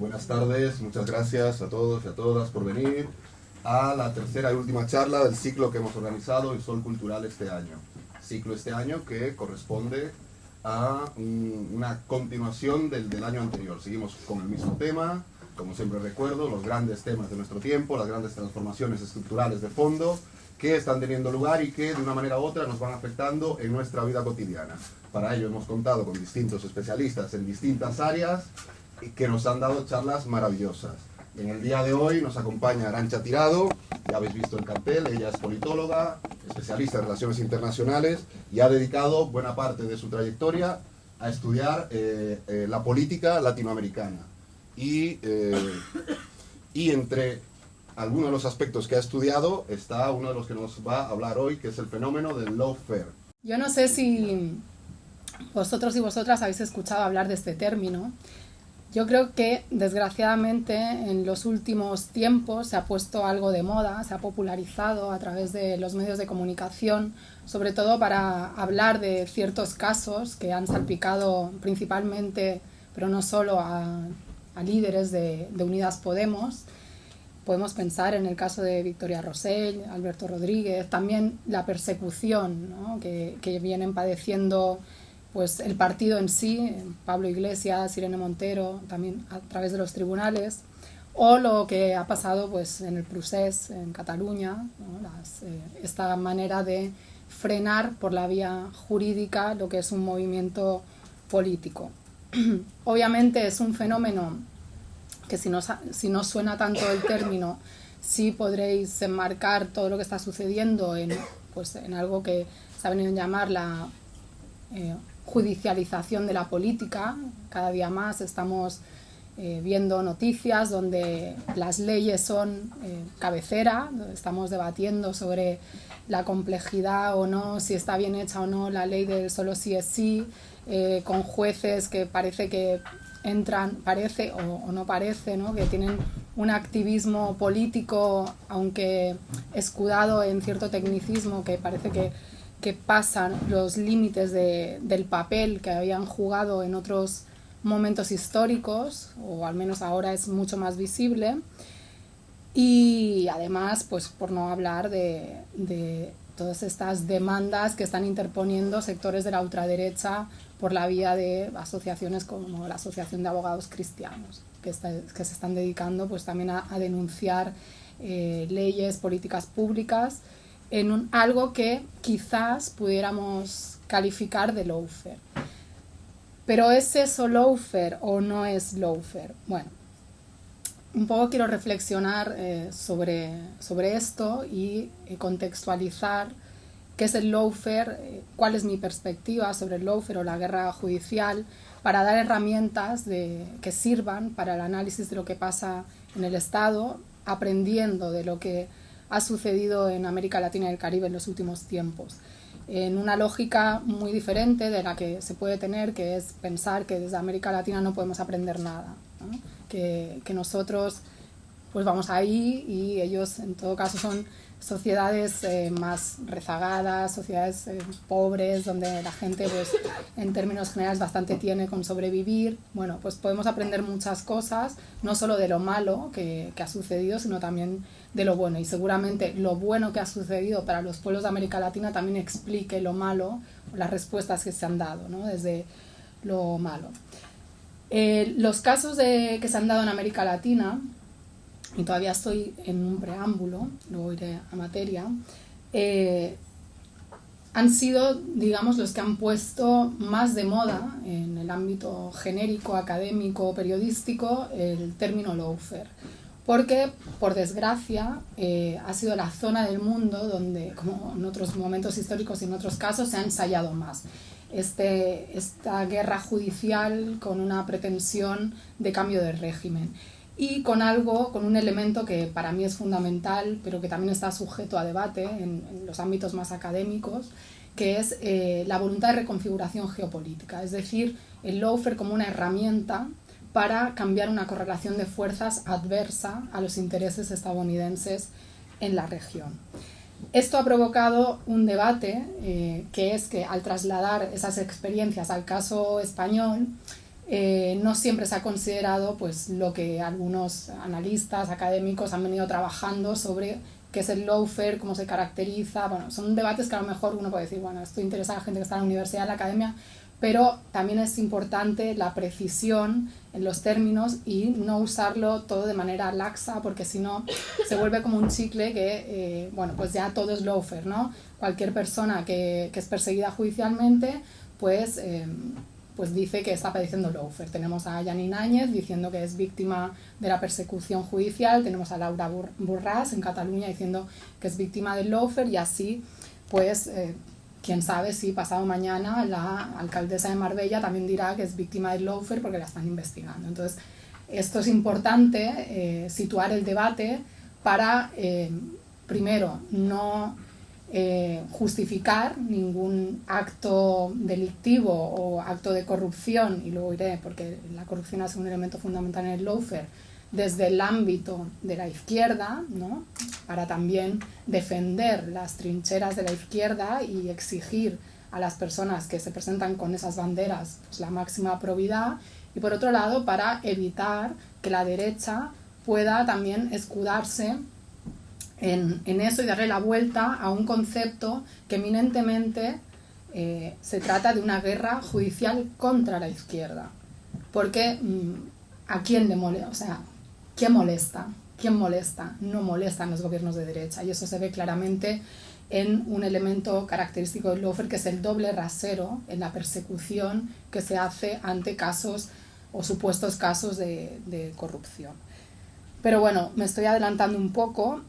Buenas tardes, muchas gracias a todos y a todas por venir a la tercera y última charla del ciclo que hemos organizado en Sol Cultural este año. Ciclo este año que corresponde a una continuación del año anterior. Seguimos con el mismo tema, como siempre recuerdo, los grandes temas de nuestro tiempo, las grandes transformaciones estructurales de fondo que están teniendo lugar y que de una manera u otra nos van afectando en nuestra vida cotidiana. Para ello hemos contado con distintos especialistas en distintas áreas que nos han dado charlas maravillosas. En el día de hoy nos acompaña Arantxa Tirado, ya habéis visto el cartel, ella es politóloga, especialista en relaciones internacionales y ha dedicado buena parte de su trayectoria a estudiar la política latinoamericana. Y entre algunos de los aspectos que ha estudiado está uno de los que nos va a hablar hoy, que es el fenómeno del lawfare. Yo no sé si vosotros y vosotras habéis escuchado hablar de este término. Yo creo que, desgraciadamente, en los últimos tiempos se ha puesto algo de moda, se ha popularizado a través de los medios de comunicación, sobre todo para hablar de ciertos casos que han salpicado principalmente, pero no solo a líderes de Unidas Podemos. Podemos pensar en el caso de Victoria Rosell, Alberto Rodríguez, también la persecución, ¿no?, que vienen padeciendo pues el partido en sí, Pablo Iglesias, Irene Montero, también a través de los tribunales, o lo que ha pasado pues en el Procés, en Cataluña, ¿no?, esta manera de frenar por la vía jurídica lo que es un movimiento político. Obviamente es un fenómeno que si no suena tanto el término, sí podréis enmarcar todo lo que está sucediendo en algo que se ha venido a llamar la judicialización de la política. Cada día más estamos viendo noticias donde las leyes son cabecera, donde estamos debatiendo sobre la complejidad o no, si está bien hecha o no la ley del solo sí es sí, con jueces que parece que entran, parece o no parece, ¿no?, que tienen un activismo político, aunque escudado en cierto tecnicismo, que parece que pasan los límites del papel que habían jugado en otros momentos históricos, o al menos ahora es mucho más visible. Y además, pues por no hablar de todas estas demandas que están interponiendo sectores de la ultraderecha por la vía de asociaciones como la Asociación de Abogados Cristianos, que se están dedicando pues también a denunciar leyes, políticas públicas en algo que quizás pudiéramos calificar de lawfare. ¿Pero es eso lawfare o no es lawfare? Bueno, un poco quiero reflexionar sobre esto y contextualizar qué es el lawfare, cuál es mi perspectiva sobre el lawfare o la guerra judicial, para dar herramientas que sirvan para el análisis de lo que pasa en el Estado, aprendiendo de lo que ha sucedido en América Latina y el Caribe en los últimos tiempos, en una lógica muy diferente de la que se puede tener, que es pensar que desde América Latina no podemos aprender nada, ¿no?, que nosotros pues vamos ahí y ellos en todo caso son sociedades más rezagadas, sociedades pobres, donde la gente pues en términos generales bastante tiene con sobrevivir. Bueno, pues podemos aprender muchas cosas, no solo de lo malo que ha sucedido, sino también de lo bueno, y seguramente lo bueno que ha sucedido para los pueblos de América Latina también explique lo malo, las respuestas que se han dado, ¿no?, desde lo malo. Los casos que se han dado en América Latina, y todavía estoy en un preámbulo, luego iré a materia, han sido, digamos, los que han puesto más de moda en el ámbito genérico, académico, periodístico, el término lawfare. Porque, por desgracia, ha sido la zona del mundo donde, como en otros momentos históricos y en otros casos, se ha ensayado más esta guerra judicial con una pretensión de cambio de régimen. Y con un elemento que para mí es fundamental, pero que también está sujeto a debate en los ámbitos más académicos, que es la voluntad de reconfiguración geopolítica, es decir, el lawfare como una herramienta para cambiar una correlación de fuerzas adversa a los intereses estadounidenses en la región. Esto ha provocado un debate que es que al trasladar esas experiencias al caso español, no siempre se ha considerado pues, lo que algunos analistas académicos han venido trabajando sobre qué es el lawfare, cómo se caracteriza. Bueno, son debates que a lo mejor uno puede decir, bueno, esto interesa a la gente que está en la universidad, en la academia, pero también es importante la precisión en los términos y no usarlo todo de manera laxa, porque si no se vuelve como un chicle que, bueno, pues ya todo es lawfare, ¿no? Cualquier persona que es perseguida judicialmente, pues dice que está padeciendo lawfare. Tenemos a Janine Áñez diciendo que es víctima de la persecución judicial, tenemos a Laura Borràs en Cataluña diciendo que es víctima del lawfare, y así, pues, quién sabe si pasado mañana la alcaldesa de Marbella también dirá que es víctima del lawfare porque la están investigando. Entonces, esto es importante, situar el debate para, primero, no justificar ningún acto delictivo o acto de corrupción, y luego iré, porque la corrupción es un elemento fundamental en el lawfare, desde el ámbito de la izquierda, ¿no? Para también defender las trincheras de la izquierda y exigir a las personas que se presentan con esas banderas pues, la máxima probidad, y por otro lado para evitar que la derecha pueda también escudarse en eso y darle la vuelta a un concepto que eminentemente se trata de una guerra judicial contra la izquierda. Porque ¿a quién le molesta? O sea, ¿quién molesta? ¿Quién molesta? No molestan los gobiernos de derecha, y eso se ve claramente en un elemento característico del lawfare, que es el doble rasero en la persecución que se hace ante casos o supuestos casos de corrupción. Pero bueno, me estoy adelantando un poco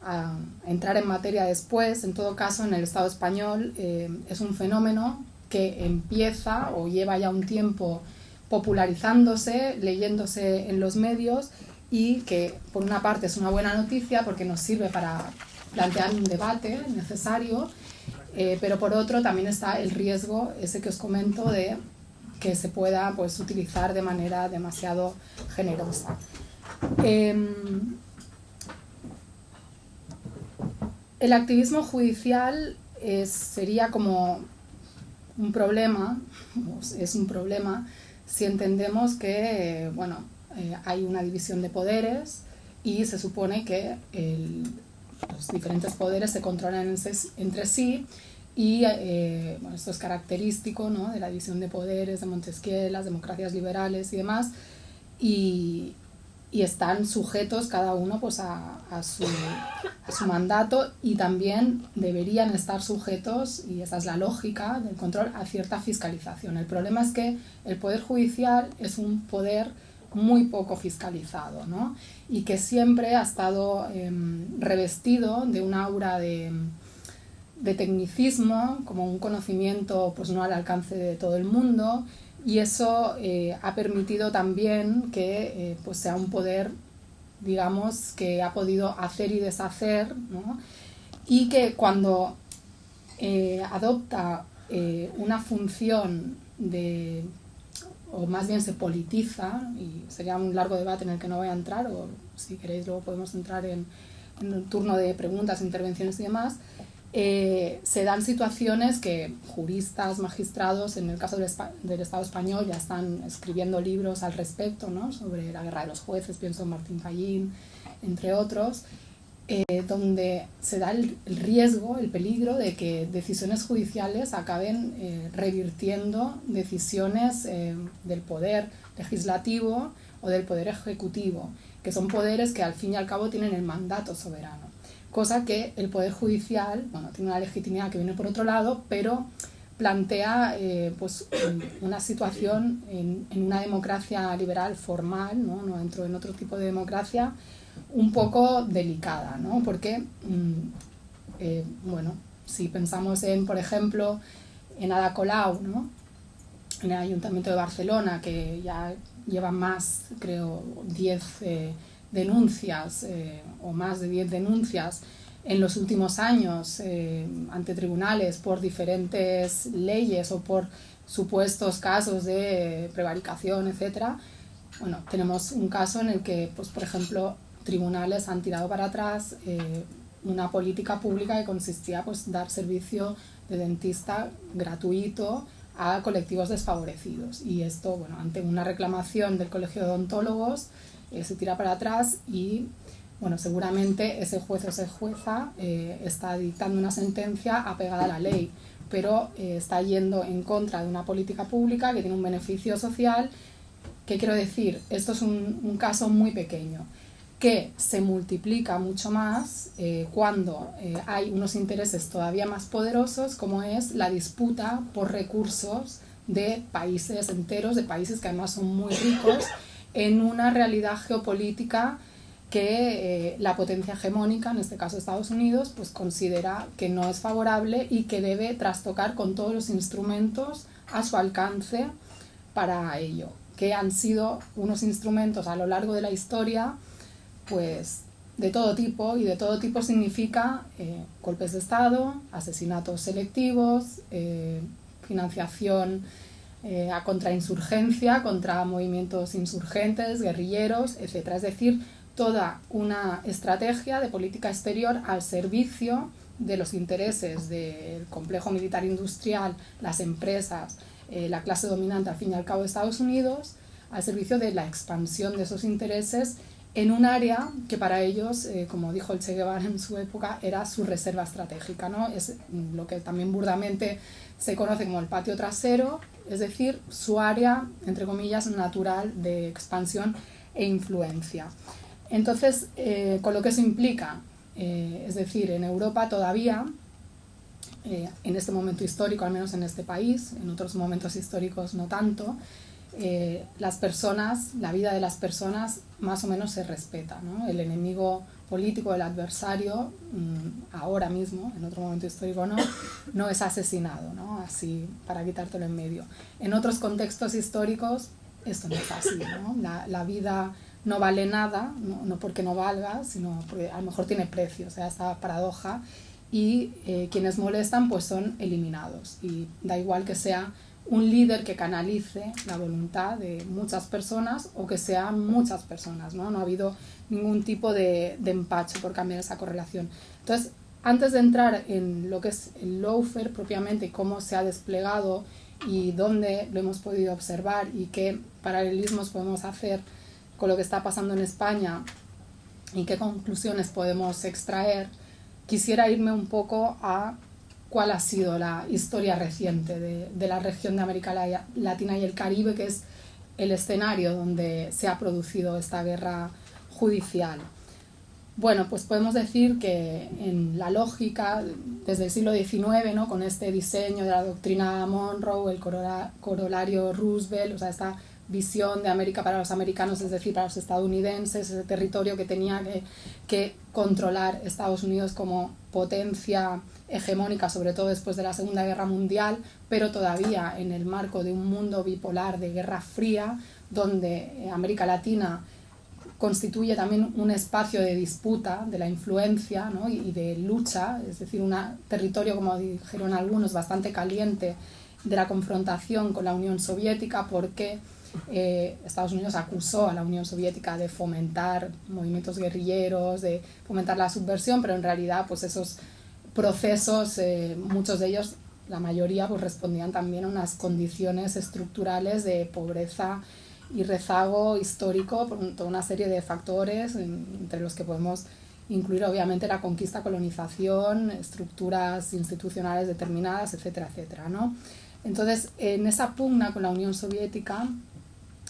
a entrar en materia después. En todo caso, en el Estado español es un fenómeno que empieza o lleva ya un tiempo popularizándose, leyéndose en los medios, y que por una parte es una buena noticia porque nos sirve para plantear un debate necesario, pero por otro también está el riesgo ese que os comento de que se pueda pues, utilizar de manera demasiado generosa. El activismo judicial sería como un problema, es un problema si entendemos que bueno, hay una división de poderes y se supone que los diferentes poderes se controlan entre sí, y bueno, esto es característico, ¿no?, de la división de poderes de Montesquieu, las democracias liberales y demás, y están sujetos cada uno pues, a su mandato, y también deberían estar sujetos, y esa es la lógica del control, a cierta fiscalización. El problema es que el Poder Judicial es un poder muy poco fiscalizado, ¿no?, y que siempre ha estado revestido de un aura de tecnicismo, como un conocimiento pues, no al alcance de todo el mundo, y eso ha permitido también que pues sea un poder, digamos, que ha podido hacer y deshacer, ¿no?, y que cuando adopta una función o más bien se politiza, y sería un largo debate en el que no voy a entrar, o si queréis luego podemos entrar en un turno de preguntas, intervenciones y demás, se dan situaciones que juristas, magistrados, en el caso del Estado español, ya están escribiendo libros al respecto, ¿no?, sobre la guerra de los jueces, pienso en Martín Fallín, entre otros, donde se da el riesgo, el peligro de que decisiones judiciales acaben revirtiendo decisiones del poder legislativo o del poder ejecutivo, que son poderes que al fin y al cabo tienen el mandato soberano. Cosa que el Poder Judicial, bueno, tiene una legitimidad que viene por otro lado, pero plantea pues, una situación en una democracia liberal formal, no entro en otro tipo de democracia, un poco delicada, ¿no? Porque, bueno, si pensamos en, por ejemplo, en Ada Colau, ¿no?, en el Ayuntamiento de Barcelona, que ya lleva más, creo, 10 denuncias o más de 10 denuncias en los últimos años ante tribunales por diferentes leyes o por supuestos casos de prevaricación, etcétera. Bueno, tenemos un caso en el que, pues, por ejemplo, tribunales han tirado para atrás una política pública que consistía pues dar servicio de dentista gratuito a colectivos desfavorecidos. Y esto, bueno, ante una reclamación del Colegio de Odontólogos, se tira para atrás y, bueno, seguramente ese juez o esa jueza está dictando una sentencia apegada a la ley, pero está yendo en contra de una política pública que tiene un beneficio social. ¿Qué quiero decir? Esto es un caso muy pequeño, que se multiplica mucho más cuando hay unos intereses todavía más poderosos, como es la disputa por recursos de países enteros, de países que además son muy ricos, en una realidad geopolítica que la potencia hegemónica, en este caso Estados Unidos, pues considera que no es favorable y que debe trastocar con todos los instrumentos a su alcance para ello, que han sido unos instrumentos a lo largo de la historia, pues de todo tipo, y de todo tipo significa golpes de Estado, asesinatos selectivos, financiación a contrainsurgencia, contra movimientos insurgentes, guerrilleros, etc. Es decir, toda una estrategia de política exterior al servicio de los intereses del complejo militar industrial, las empresas, la clase dominante al fin y al cabo de Estados Unidos, al servicio de la expansión de esos intereses en un área que para ellos, como dijo el Che Guevara en su época, era su reserva estratégica, ¿no? Es lo que también burdamente se conoce como el patio trasero, es decir, su área, entre comillas, natural de expansión e influencia. Entonces, con lo que eso implica, es decir, en Europa todavía, en este momento histórico, al menos en este país, en otros momentos históricos no tanto, las personas, la vida de las personas más o menos se respeta, ¿no? El enemigo político, el adversario, ahora mismo, en otro momento histórico no es asesinado, ¿no? Así, para quitártelo en medio. En otros contextos históricos esto no es así, ¿no? La vida no vale nada, no porque no valga, sino porque a lo mejor tiene precio, o sea, esta paradoja, y quienes molestan pues son eliminados, y da igual que sea un líder que canalice la voluntad de muchas personas o que sean muchas personas, ¿no? No ha habido ningún tipo de empacho por cambiar esa correlación. Entonces, antes de entrar en lo que es el lawfare propiamente y cómo se ha desplegado y dónde lo hemos podido observar y qué paralelismos podemos hacer con lo que está pasando en España y qué conclusiones podemos extraer, quisiera irme un poco a cuál ha sido la historia reciente de la región de América Latina y el Caribe, que es el escenario donde se ha producido esta guerra judicial. Bueno, pues podemos decir que en la lógica, desde el siglo XIX, ¿no? Con este diseño de la doctrina Monroe, el corolario Roosevelt, o sea, esta visión de América para los americanos, es decir, para los estadounidenses, ese territorio que tenía que controlar Estados Unidos como potencia hegemónica, sobre todo después de la Segunda Guerra Mundial, pero todavía en el marco de un mundo bipolar de Guerra Fría, donde América Latina constituye también un espacio de disputa de la influencia, ¿no? y de lucha, es decir, un territorio, como dijeron algunos, bastante caliente de la confrontación con la Unión Soviética, porque Estados Unidos acusó a la Unión Soviética de fomentar movimientos guerrilleros, de fomentar la subversión, pero en realidad pues esos procesos, muchos de ellos, la mayoría, pues respondían también a unas condiciones estructurales de pobreza y rezago histórico por toda una serie de factores, entre los que podemos incluir obviamente la conquista, colonización, estructuras institucionales determinadas, etcétera, etcétera, ¿no? Entonces, en esa pugna con la Unión Soviética,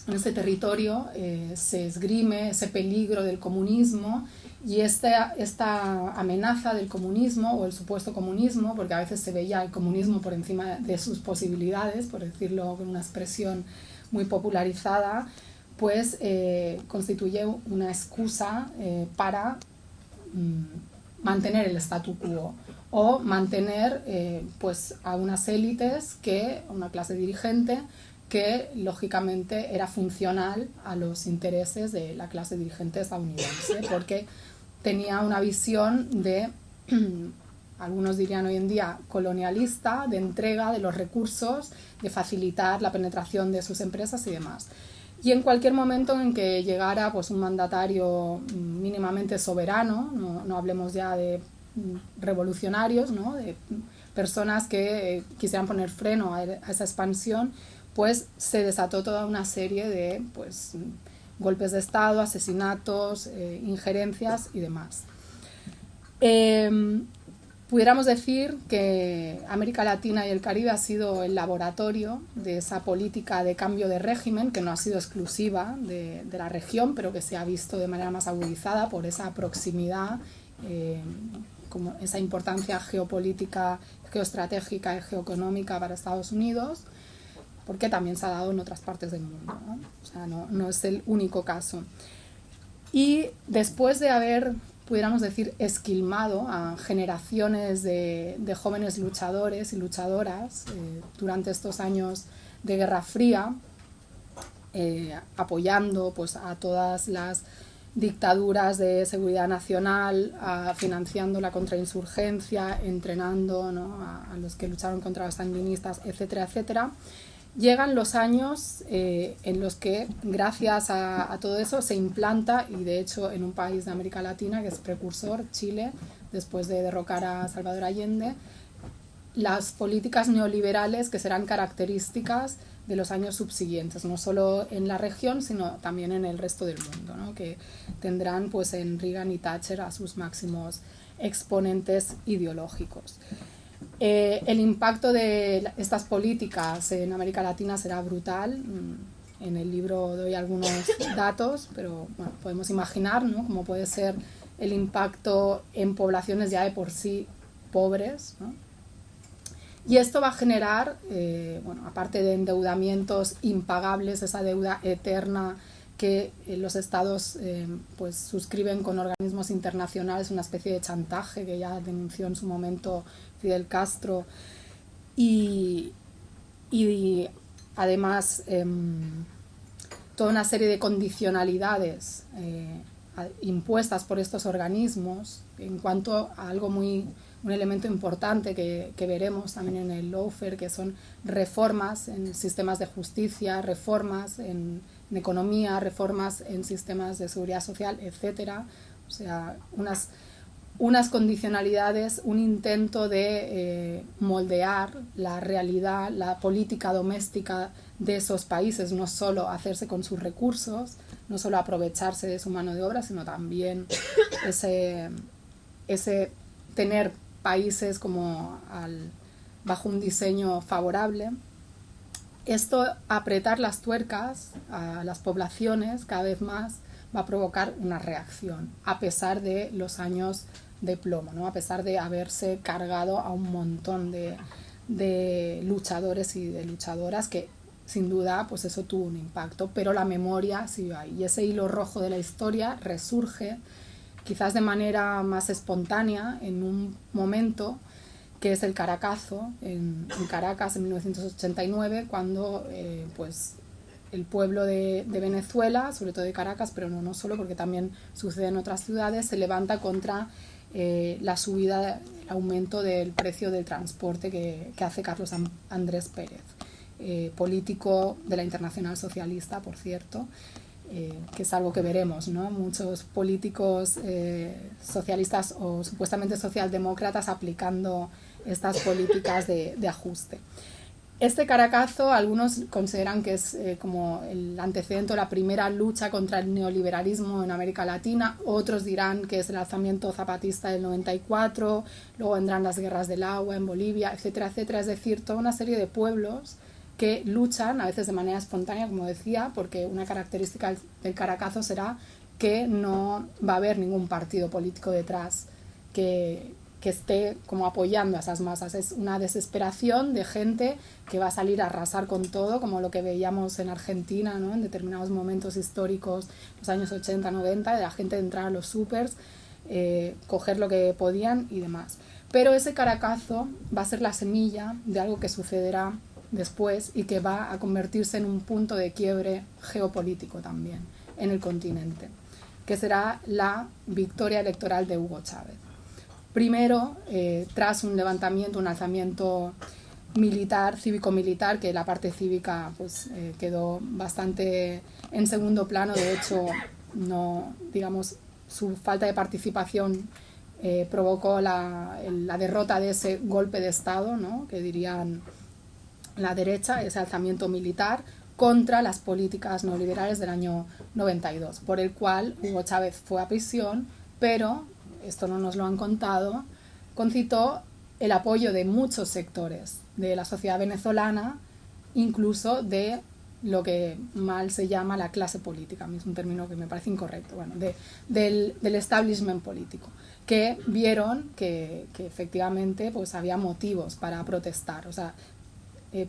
en este territorio se esgrime ese peligro del comunismo y esta amenaza del comunismo o el supuesto comunismo, porque a veces se veía el comunismo por encima de sus posibilidades, por decirlo con una expresión muy popularizada, pues constituye una excusa para mantener el statu quo o mantener pues a unas élites, una clase dirigente que lógicamente era funcional a los intereses de la clase dirigente estadounidense, porque tenía una visión de, algunos dirían hoy en día, colonialista, de entrega de los recursos, de facilitar la penetración de sus empresas y demás. Y en cualquier momento en que llegara pues un mandatario mínimamente soberano, no hablemos ya de revolucionarios, ¿no? De personas que quisieran poner freno a esa expansión, pues se desató toda una serie de pues, golpes de Estado, asesinatos, injerencias y demás. Pudiéramos decir que América Latina y el Caribe ha sido el laboratorio de esa política de cambio de régimen, que no ha sido exclusiva de la región, pero que se ha visto de manera más agudizada por esa proximidad, como esa importancia geopolítica, geoestratégica y geoeconómica para Estados Unidos, porque también se ha dado en otras partes del mundo, ¿no? O sea, no es el único caso. Y después de haber, pudiéramos decir, esquilmado a generaciones de jóvenes luchadores y luchadoras durante estos años de Guerra Fría, apoyando pues, a todas las dictaduras de seguridad nacional, financiando la contrainsurgencia, entrenando, ¿no?, a los que lucharon contra los sandinistas, etcétera, etcétera. Llegan los años en los que, gracias a todo eso, se implanta, y de hecho en un país de América Latina que es precursor, Chile, después de derrocar a Salvador Allende, las políticas neoliberales que serán características de los años subsiguientes, no solo en la región, sino también en el resto del mundo, ¿no?, que tendrán pues, en Reagan y Thatcher a sus máximos exponentes ideológicos. El impacto de estas políticas en América Latina será brutal. En el libro doy algunos datos, pero bueno, podemos imaginar, ¿no?, cómo puede ser el impacto en poblaciones ya de por sí pobres, ¿no? Y esto va a generar, bueno, aparte de endeudamientos impagables, esa deuda eterna que los estados pues suscriben con organismos internacionales, una especie de chantaje que ya denunció en su momento Fidel Castro, y además toda una serie de condicionalidades impuestas por estos organismos en cuanto a algo un elemento importante que veremos también en el lawfare, que son reformas en sistemas de justicia, reformas en economía, reformas en sistemas de seguridad social, etcétera. O sea, unas condicionalidades, un intento de moldear la realidad, la política doméstica de esos países, no solo hacerse con sus recursos, no solo aprovecharse de su mano de obra, sino también ese tener países como bajo un diseño favorable. Esto, apretar las tuercas a las poblaciones cada vez más, va a provocar una reacción, a pesar de los años de plomo, ¿no?, a pesar de haberse cargado a un montón de luchadores y de luchadoras, que sin duda pues eso tuvo un impacto, pero la memoria siguió ahí, y ese hilo rojo de la historia resurge quizás de manera más espontánea en un momento que es el Caracazo en Caracas en 1989, cuando pues el pueblo de Venezuela, sobre todo de Caracas, pero no solo, porque también sucede en otras ciudades, se levanta contra la subida, el aumento del precio del transporte que hace Carlos Andrés Pérez, político de la Internacional Socialista, por cierto, que es algo que veremos, ¿no?, muchos políticos socialistas o supuestamente socialdemócratas aplicando estas políticas de ajuste. Este Caracazo algunos consideran que es como el antecedente o la primera lucha contra el neoliberalismo en América Latina, otros dirán que es el alzamiento zapatista del 94, luego vendrán las guerras del agua en Bolivia, etcétera, etcétera, es decir, toda una serie de pueblos que luchan, a veces de manera espontánea, como decía, porque una característica del Caracazo será que no va a haber ningún partido político detrás que esté como apoyando a esas masas. Es una desesperación de gente que va a salir a arrasar con todo, como lo que veíamos en Argentina, ¿no?, en determinados momentos históricos, los años 80, 90, de la gente de entrar a los supers, coger lo que podían y demás. Pero ese Caracazo va a ser la semilla de algo que sucederá después y que va a convertirse en un punto de quiebre geopolítico también en el continente, que será la victoria electoral de Hugo Chávez. Primero, tras un levantamiento, un alzamiento militar, cívico-militar, que la parte cívica pues, quedó bastante en segundo plano, de hecho, no, digamos, su falta de participación provocó la derrota de ese golpe de Estado, ¿no? Que dirían la derecha, ese alzamiento militar contra las políticas neoliberales del año 92, por el cual Hugo Chávez fue a prisión, pero, esto no nos lo han contado, concitó el apoyo de muchos sectores de la sociedad venezolana, incluso de lo que mal se llama la clase política, a mí es un término que me parece incorrecto, bueno, del establishment político, que vieron que efectivamente pues había motivos para protestar, o sea,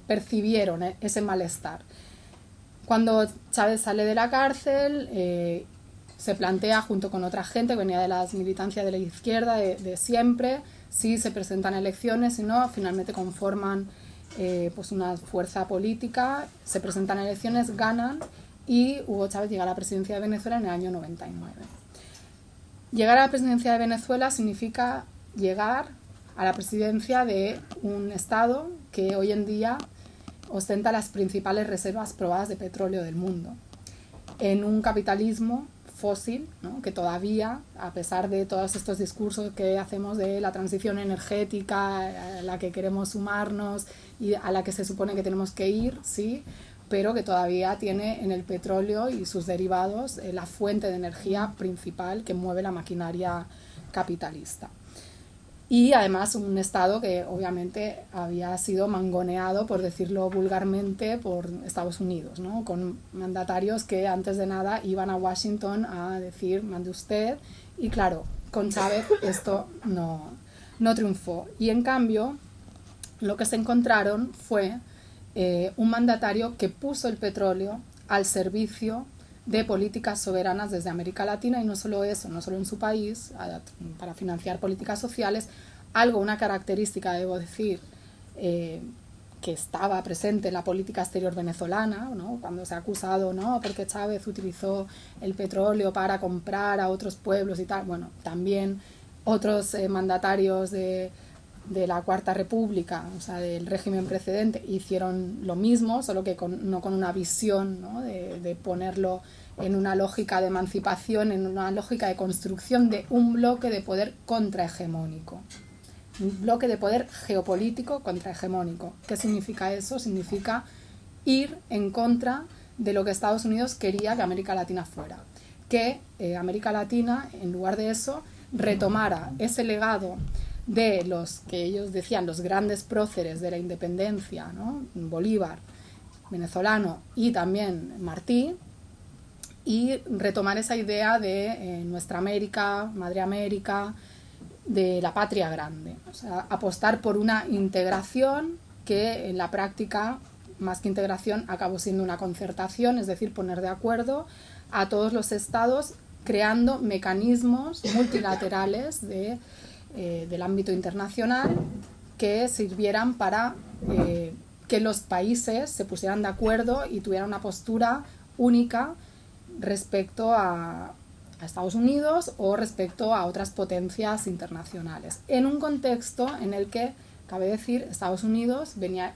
percibieron ese malestar. Cuando Chávez sale de la cárcel, se plantea junto con otra gente que venía de las militancias de la izquierda de siempre, si se presentan elecciones, si no, finalmente conforman pues una fuerza política, se presentan elecciones, ganan y Hugo Chávez llega a la presidencia de Venezuela en el año 99. Llegar a la presidencia de Venezuela significa llegar a la presidencia de un Estado que hoy en día ostenta las principales reservas probadas de petróleo del mundo, en un capitalismo fósil, ¿no? Que todavía, a pesar de todos estos discursos que hacemos de la transición energética a la que queremos sumarnos y a la que se supone que tenemos que ir, sí, pero que todavía tiene en el petróleo y sus derivados la fuente de energía principal que mueve la maquinaria capitalista. Y además un Estado que obviamente había sido mangoneado, por decirlo vulgarmente, por Estados Unidos, ¿no? Con mandatarios que antes de nada iban a Washington a decir mande usted, y claro, con Chávez esto no triunfó. Y en cambio lo que se encontraron fue un mandatario que puso el petróleo al servicio de políticas soberanas desde América Latina, y no solo eso, no solo en su país, para financiar políticas sociales, una característica, debo decir, que estaba presente en la política exterior venezolana, ¿no? Cuando se ha acusado, ¿no?, porque Chávez utilizó el petróleo para comprar a otros pueblos y tal. Bueno, también otros mandatarios de la Cuarta República, o sea, del régimen precedente, hicieron lo mismo, solo que no con una visión, ¿no?, de ponerlo en una lógica de emancipación, en una lógica de construcción de un bloque de poder contrahegemónico, un bloque de poder geopolítico contrahegemónico. ¿Qué significa eso? Significa ir en contra de lo que Estados Unidos quería que América Latina fuera, que América Latina, en lugar de eso, retomara ese legado de los que ellos decían los grandes próceres de la independencia, ¿no?, Bolívar, venezolano, y también Martí, y retomar esa idea de nuestra América, Madre América, de la patria grande. O sea, apostar por una integración que en la práctica, más que integración, acabó siendo una concertación, es decir, poner de acuerdo a todos los estados creando mecanismos multilaterales del ámbito internacional que sirvieran para que los países se pusieran de acuerdo y tuvieran una postura única respecto a Estados Unidos o respecto a otras potencias internacionales, en un contexto en el que, cabe decir, Estados Unidos venía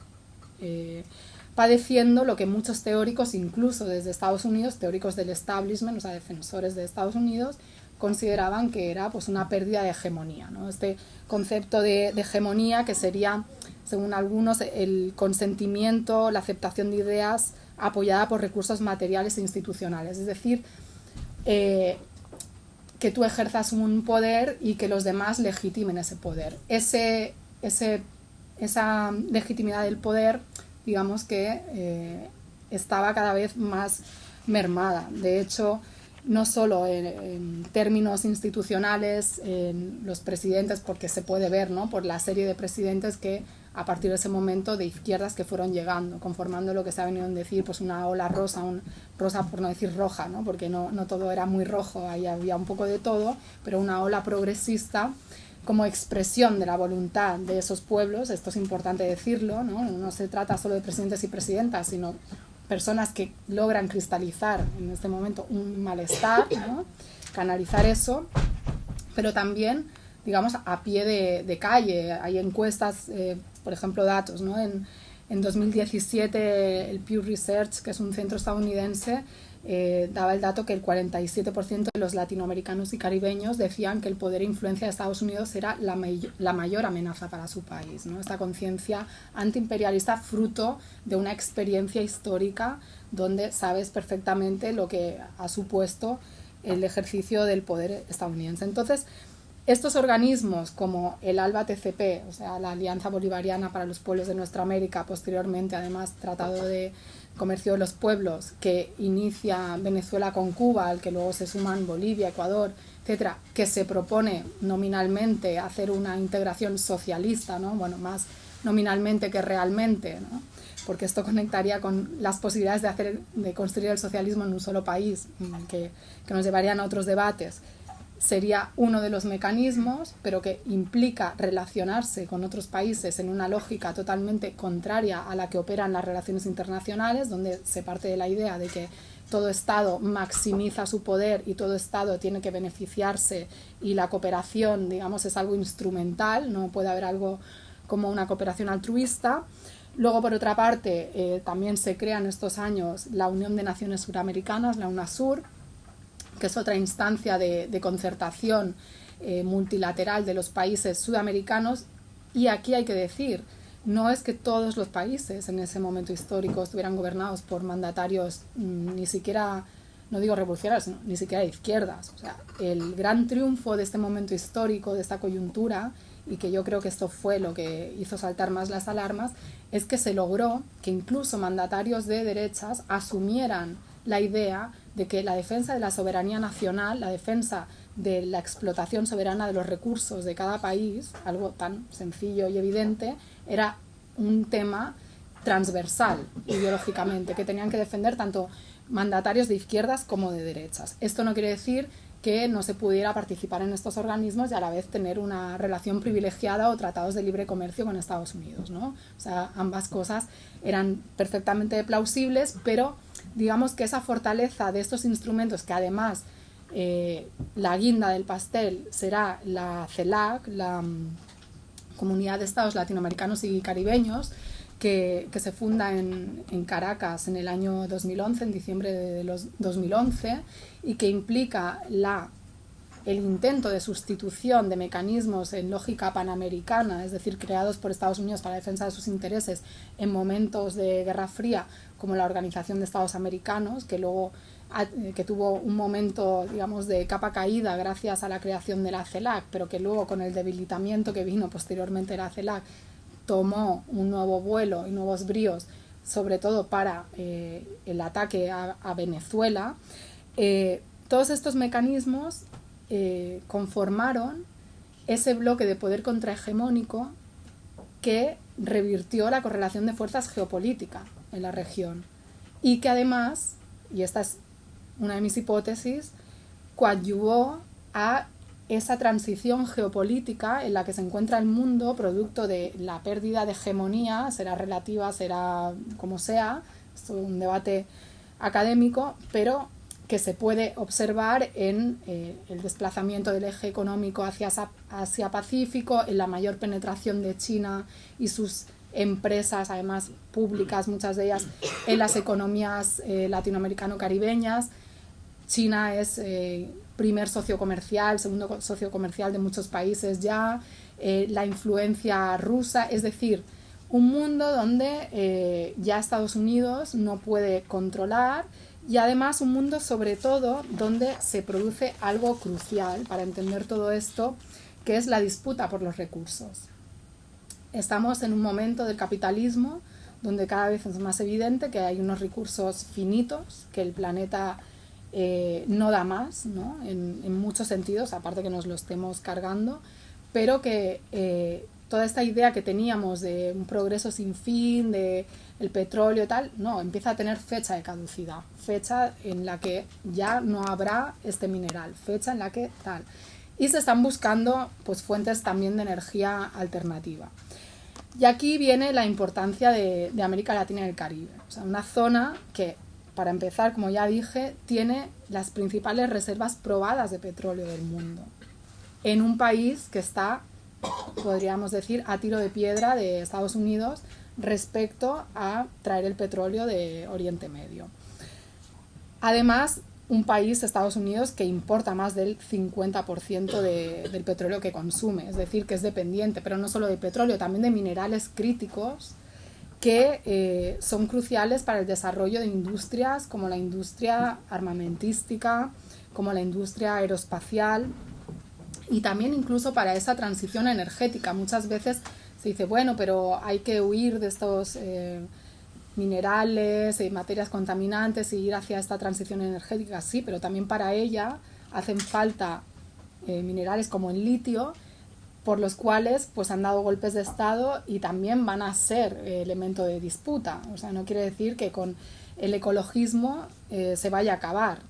padeciendo lo que muchos teóricos, incluso desde Estados Unidos, teóricos del establishment, o sea, defensores de Estados Unidos, consideraban que era pues una pérdida de hegemonía, ¿no? Este concepto de hegemonía, que sería, según algunos, el consentimiento, la aceptación de ideas apoyada por recursos materiales e institucionales, es decir, que tú ejerzas un poder y que los demás legitimen ese poder. Esa legitimidad del poder, digamos que estaba cada vez más mermada. De hecho, no solo en términos institucionales, en los presidentes, porque se puede ver, ¿no?, por la serie de presidentes que a partir de ese momento de izquierdas que fueron llegando, conformando lo que se ha venido a decir pues una ola rosa, rosa por no decir roja, ¿no?, porque no todo era muy rojo, ahí había un poco de todo, pero una ola progresista como expresión de la voluntad de esos pueblos. Esto es importante decirlo, ¿no? No se trata solo de presidentes y presidentas, sino personas que logran cristalizar en este momento un malestar, ¿no?, canalizar eso, pero también, digamos, a pie de calle. Hay encuestas, por ejemplo, datos, ¿no? En 2017 el Pew Research, que es un centro estadounidense, daba el dato que el 47% de los latinoamericanos y caribeños decían que el poder e influencia de Estados Unidos era la mayor amenaza para su país, ¿no? Esta conciencia antiimperialista fruto de una experiencia histórica donde sabes perfectamente lo que ha supuesto el ejercicio del poder estadounidense. Entonces, estos organismos como el ALBA-TCP, o sea, la Alianza Bolivariana para los Pueblos de Nuestra América, posteriormente además Tratado de Comercio de los Pueblos, que inicia Venezuela con Cuba, al que luego se suman Bolivia, Ecuador, etcétera, que se propone nominalmente hacer una integración socialista, ¿no? Bueno, más nominalmente que realmente, ¿no? Porque esto conectaría con las posibilidades de construir el socialismo en un solo país, que nos llevarían a otros debates. Sería uno de los mecanismos, pero que implica relacionarse con otros países en una lógica totalmente contraria a la que operan las relaciones internacionales, donde se parte de la idea de que todo Estado maximiza su poder y todo Estado tiene que beneficiarse y la cooperación, digamos, es algo instrumental, no puede haber algo como una cooperación altruista. Luego, por otra parte, también se crea en estos años la Unión de Naciones Suramericanas, la UNASUR, que es otra instancia de concertación multilateral de los países sudamericanos. Y aquí hay que decir, no es que todos los países en ese momento histórico estuvieran gobernados por mandatarios ni siquiera, no digo revolucionarios, sino ni siquiera de izquierdas. O sea, el gran triunfo de este momento histórico, de esta coyuntura, y que yo creo que esto fue lo que hizo saltar más las alarmas, es que se logró que incluso mandatarios de derechas asumieran la idea de que la defensa de la soberanía nacional, la defensa de la explotación soberana de los recursos de cada país, algo tan sencillo y evidente, era un tema transversal ideológicamente, que tenían que defender tanto mandatarios de izquierdas como de derechas. Esto no quiere decir que no se pudiera participar en estos organismos y a la vez tener una relación privilegiada o tratados de libre comercio con Estados Unidos, ¿no? O sea, ambas cosas eran perfectamente plausibles, pero digamos que esa fortaleza de estos instrumentos, que además la guinda del pastel será la CELAC, la Comunidad de Estados Latinoamericanos y Caribeños, que se funda en Caracas en el año 2011, en diciembre de 2011, y que implica el intento de sustitución de mecanismos en lógica panamericana, es decir, creados por Estados Unidos para la defensa de sus intereses en momentos de Guerra Fría, como la Organización de Estados Americanos, que luego que tuvo un momento, digamos, de capa caída gracias a la creación de la CELAC, pero que luego con el debilitamiento que vino posteriormente de la CELAC tomó un nuevo vuelo y nuevos bríos, sobre todo para el ataque a Venezuela. Todos estos mecanismos conformaron ese bloque de poder contrahegemónico que revirtió la correlación de fuerzas geopolítica en la región y que además, y esta es una de mis hipótesis, coadyuvó a esa transición geopolítica en la que se encuentra el mundo producto de la pérdida de hegemonía, será relativa, será como sea, esto es un debate académico, pero que se puede observar en el desplazamiento del eje económico hacia Asia-Pacífico, en la mayor penetración de China y sus empresas, además públicas, muchas de ellas en las economías latinoamericano-caribeñas. China es primer socio comercial, segundo socio comercial de muchos países ya, la influencia rusa, es decir, un mundo donde ya Estados Unidos no puede controlar, y además un mundo sobre todo donde se produce algo crucial para entender todo esto, que es la disputa por los recursos. Estamos en un momento del capitalismo donde cada vez es más evidente que hay unos recursos finitos, que el planeta no da más, ¿no? En muchos sentidos, aparte que nos lo estemos cargando, pero que toda esta idea que teníamos de un progreso sin fin, de el petróleo y tal, no, empieza a tener fecha de caducidad, fecha en la que ya no habrá este mineral, fecha en la que tal. Y se están buscando pues fuentes también de energía alternativa. Y aquí viene la importancia de América Latina y el Caribe, o sea, una zona que, para empezar, como ya dije, tiene las principales reservas probadas de petróleo del mundo, en un país que está, podríamos decir, a tiro de piedra de Estados Unidos respecto a traer el petróleo de Oriente Medio. Además, un país, Estados Unidos, que importa más del 50% del petróleo que consume, es decir, que es dependiente, pero no solo de petróleo, también de minerales críticos que son cruciales para el desarrollo de industrias como la industria armamentística, como la industria aeroespacial y también incluso para esa transición energética. Muchas veces se dice, bueno, pero hay que huir de estos minerales y materias contaminantes y ir hacia esta transición energética, sí, pero también para ella hacen falta minerales como el litio, por los cuales pues han dado golpes de estado y también van a ser elemento de disputa. O sea, no quiere decir que con el ecologismo se vaya a acabar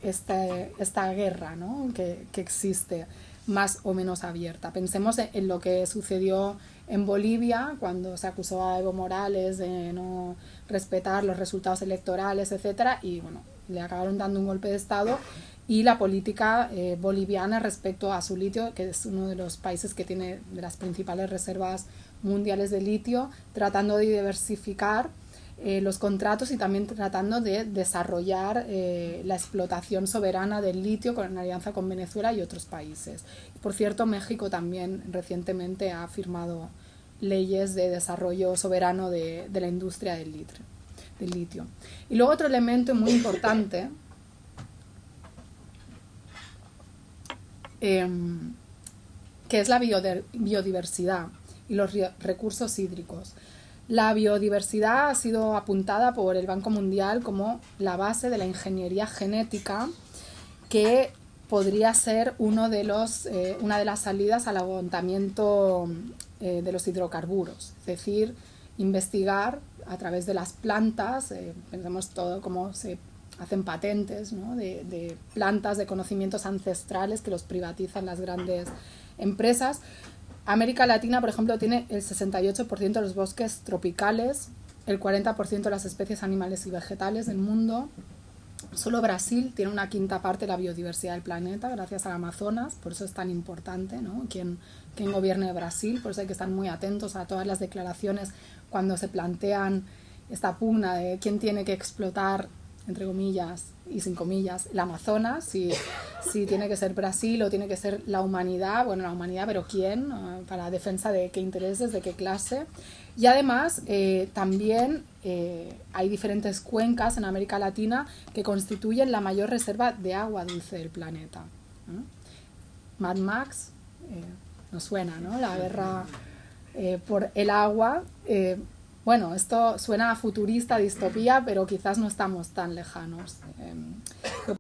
esta guerra, ¿no? que existe más o menos abierta. Pensemos en lo que sucedió en Bolivia cuando se acusó a Evo Morales de no respetar los resultados electorales, etcétera, y bueno, le acabaron dando un golpe de estado, y la política boliviana respecto a su litio, que es uno de los países que tiene de las principales reservas mundiales de litio, tratando de diversificar los contratos y también tratando de desarrollar la explotación soberana del litio en alianza con Venezuela y otros países. Por cierto, México también recientemente ha firmado leyes de desarrollo soberano de la industria del litio. Y luego otro elemento muy importante que es la biodiversidad y los recursos hídricos. La biodiversidad ha sido apuntada por el Banco Mundial como la base de la ingeniería genética, que podría ser una de las salidas al agotamiento de los hidrocarburos, es decir, investigar a través de las plantas, pensemos todo cómo se hacen patentes, ¿no? de plantas, de conocimientos ancestrales que los privatizan las grandes empresas. América Latina, por ejemplo, tiene el 68% de los bosques tropicales, el 40% de las especies animales y vegetales del mundo. Solo Brasil tiene una quinta parte de la biodiversidad del planeta, gracias al Amazonas, por eso es tan importante, ¿no? Quién gobierne Brasil, por eso hay que estar muy atentos a todas las declaraciones cuando se plantean esta pugna de quién tiene que explotar, entre comillas y sin comillas, el Amazonas, si tiene que ser Brasil o tiene que ser la humanidad, bueno, la humanidad, pero ¿quién? Para defensa de qué intereses, de qué clase. Y además también hay diferentes cuencas en América Latina que constituyen la mayor reserva de agua dulce del planeta, ¿no? Mad Max nos suena, ¿no? La guerra por el agua. Bueno, esto suena a futurista, distopía, pero quizás no estamos tan lejanos.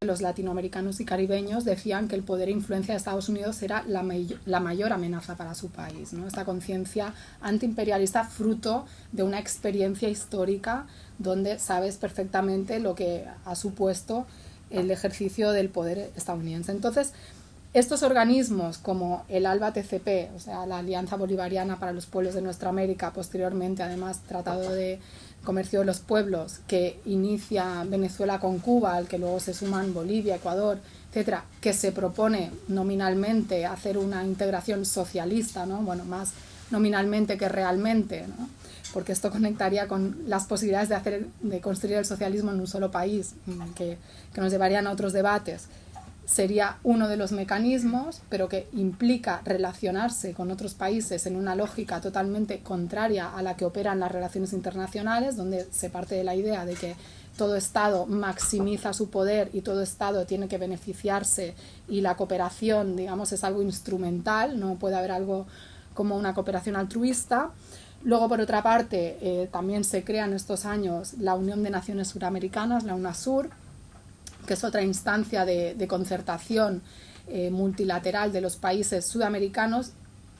Los latinoamericanos y caribeños decían que el poder e influencia de Estados Unidos era la mayor amenaza para su país, ¿no? Esta conciencia antiimperialista, fruto de una experiencia histórica donde sabes perfectamente lo que ha supuesto el ejercicio del poder estadounidense. Entonces, estos organismos como el ALBA-TCP, o sea, la Alianza Bolivariana para los Pueblos de Nuestra América, posteriormente además Tratado de Comercio de los Pueblos, que inicia Venezuela con Cuba, al que luego se suman Bolivia, Ecuador, etcétera, que se propone nominalmente hacer una integración socialista, ¿no? Bueno, más nominalmente que realmente, ¿no? Porque esto conectaría con las posibilidades de construir el socialismo en un solo país, que nos llevarían a otros debates. Sería uno de los mecanismos, pero que implica relacionarse con otros países en una lógica totalmente contraria a la que operan las relaciones internacionales, donde se parte de la idea de que todo Estado maximiza su poder y todo Estado tiene que beneficiarse, y la cooperación, digamos, es algo instrumental, no puede haber algo como una cooperación altruista. Luego, por otra parte, también se crea en estos años la Unión de Naciones Suramericanas, la UNASUR, que es otra instancia de concertación multilateral de los países sudamericanos.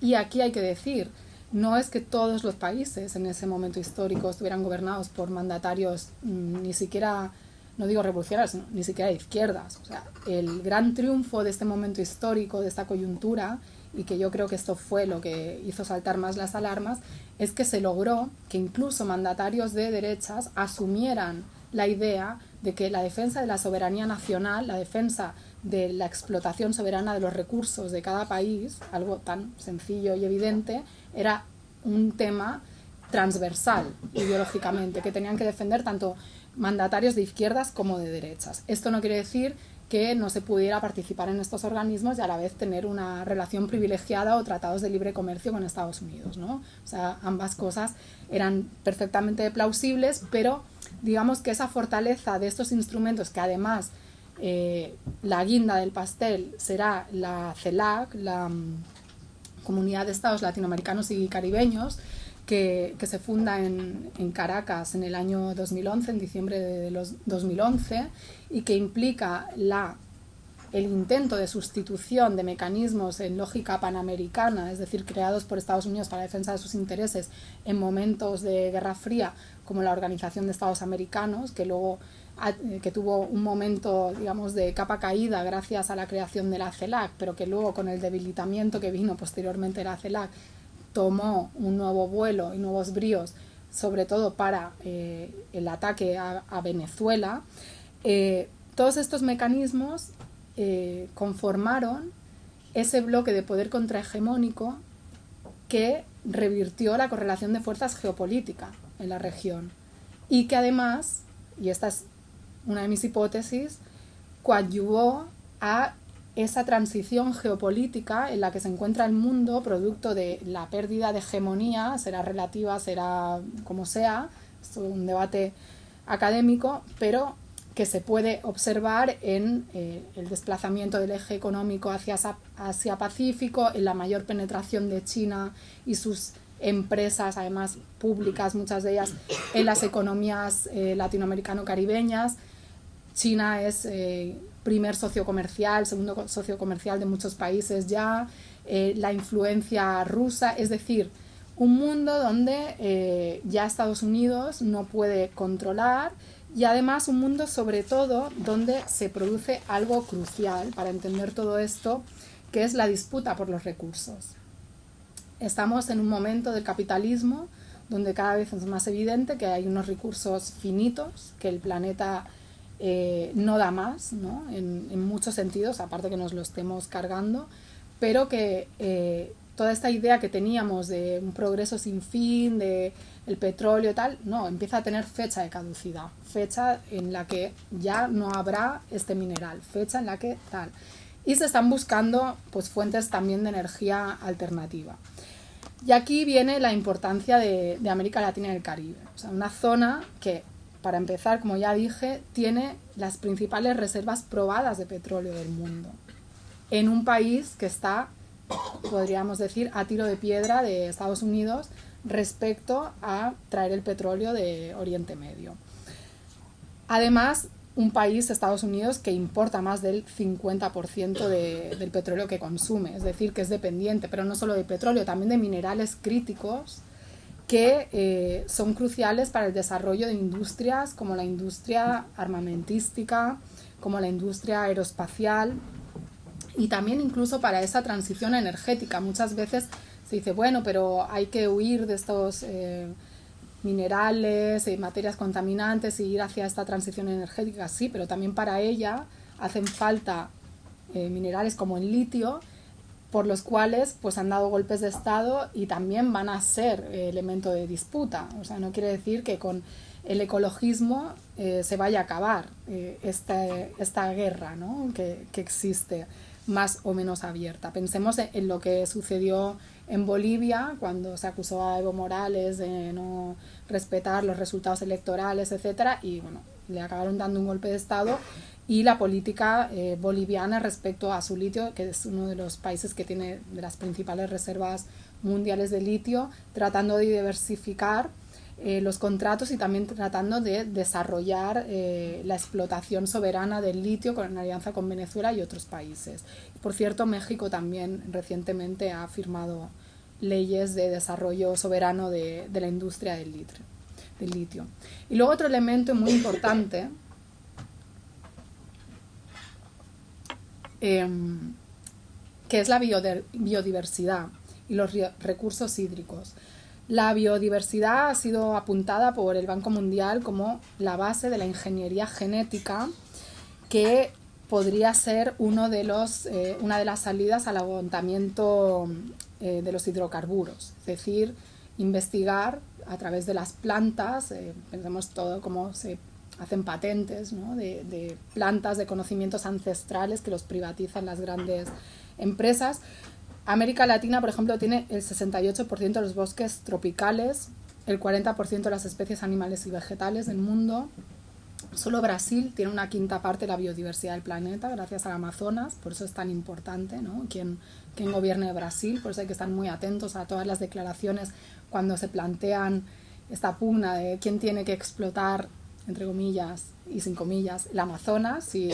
Y aquí hay que decir, no es que todos los países en ese momento histórico estuvieran gobernados por mandatarios ni siquiera, no digo revolucionarios, sino ni siquiera de izquierdas. O sea, el gran triunfo de este momento histórico, de esta coyuntura, y que yo creo que esto fue lo que hizo saltar más las alarmas, es que se logró que incluso mandatarios de derechas asumieran la idea de que la defensa de la soberanía nacional, la defensa de la explotación soberana de los recursos de cada país, algo tan sencillo y evidente, era un tema transversal ideológicamente, que tenían que defender tanto mandatarios de izquierdas como de derechas. Esto no quiere decir que no se pudiera participar en estos organismos y a la vez tener una relación privilegiada o tratados de libre comercio con Estados Unidos, ¿no? O sea, ambas cosas eran perfectamente plausibles, pero digamos que esa fortaleza de estos instrumentos, que además la guinda del pastel será la CELAC, la Comunidad de Estados Latinoamericanos y Caribeños, que se funda en Caracas en el año 2011, en diciembre de 2011, y que implica el intento de sustitución de mecanismos en lógica panamericana, es decir, creados por Estados Unidos para la defensa de sus intereses en momentos de Guerra Fría, como la Organización de Estados Americanos, que luego que tuvo un momento, digamos, de capa caída gracias a la creación de la CELAC, pero que luego, con el debilitamiento que vino posteriormente de la CELAC, tomó un nuevo vuelo y nuevos bríos, sobre todo para el ataque a Venezuela. Todos estos mecanismos conformaron ese bloque de poder contrahegemónico que revirtió la correlación de fuerzas geopolítica en la región y que además, y esta es una de mis hipótesis, coadyuvó a esa transición geopolítica en la que se encuentra el mundo producto de la pérdida de hegemonía, será relativa, será como sea, esto es un debate académico, pero que se puede observar en el desplazamiento del eje económico hacia Asia-Pacífico, en la mayor penetración de China y sus empresas, además públicas, muchas de ellas en las economías latinoamericano-caribeñas. China es primer socio comercial, segundo socio comercial de muchos países ya, la influencia rusa, es decir, un mundo donde ya Estados Unidos no puede controlar, y además un mundo sobre todo donde se produce algo crucial para entender todo esto, que es la disputa por los recursos. Estamos en un momento del capitalismo donde cada vez es más evidente que hay unos recursos finitos, que el planeta no da más, ¿no? En muchos sentidos, aparte que nos lo estemos cargando, pero que toda esta idea que teníamos de un progreso sin fin, de el petróleo y tal, no, empieza a tener fecha de caducidad, fecha en la que ya no habrá este mineral, fecha en la que tal. Y se están buscando pues fuentes también de energía alternativa. Y aquí viene la importancia de América Latina y el Caribe, o sea, una zona que, para empezar, como ya dije, tiene las principales reservas probadas de petróleo del mundo, en un país que está, podríamos decir, a tiro de piedra de Estados Unidos respecto a traer el petróleo de Oriente Medio. Además, un país, Estados Unidos, que importa más del 50% del petróleo que consume, es decir, que es dependiente, pero no solo de petróleo, también de minerales críticos que son cruciales para el desarrollo de industrias como la industria armamentística, como la industria aeroespacial y también incluso para esa transición energética. Muchas veces se dice, bueno, pero hay que huir de estos minerales y materias contaminantes y ir hacia esta transición energética. Sí, pero también para ella hacen falta minerales como el litio, por los cuales pues han dado golpes de estado y también van a ser elemento de disputa. O sea, no quiere decir que con el ecologismo se vaya a acabar esta guerra, ¿no? que existe, más o menos abierta. Pensemos en lo que sucedió en Bolivia cuando se acusó a Evo Morales de no respetar los resultados electorales, etcétera, y bueno, le acabaron dando un golpe de estado, y la política boliviana respecto a su litio, que es uno de los países que tiene de las principales reservas mundiales de litio, tratando de diversificar los contratos y también tratando de desarrollar la explotación soberana del litio en alianza con Venezuela y otros países. Por cierto, México también recientemente ha firmado leyes de desarrollo soberano de la industria del litio. Y luego otro elemento muy importante que es la biodiversidad y los recursos hídricos. La biodiversidad ha sido apuntada por el Banco Mundial como la base de la ingeniería genética, que podría ser una de las salidas al agotamiento de los hidrocarburos, es decir, investigar a través de las plantas, pensemos todo cómo se hacen patentes, ¿no? de plantas, de conocimientos ancestrales que los privatizan las grandes empresas. América Latina, por ejemplo, tiene el 68% de los bosques tropicales, el 40% de las especies animales y vegetales del mundo. Solo Brasil tiene una quinta parte de la biodiversidad del planeta gracias al Amazonas, por eso es tan importante, ¿no? Quién gobierne Brasil, por eso hay que estar muy atentos a todas las declaraciones cuando se plantean esta pugna de quién tiene que explotar, entre comillas y sin comillas, el Amazonas, si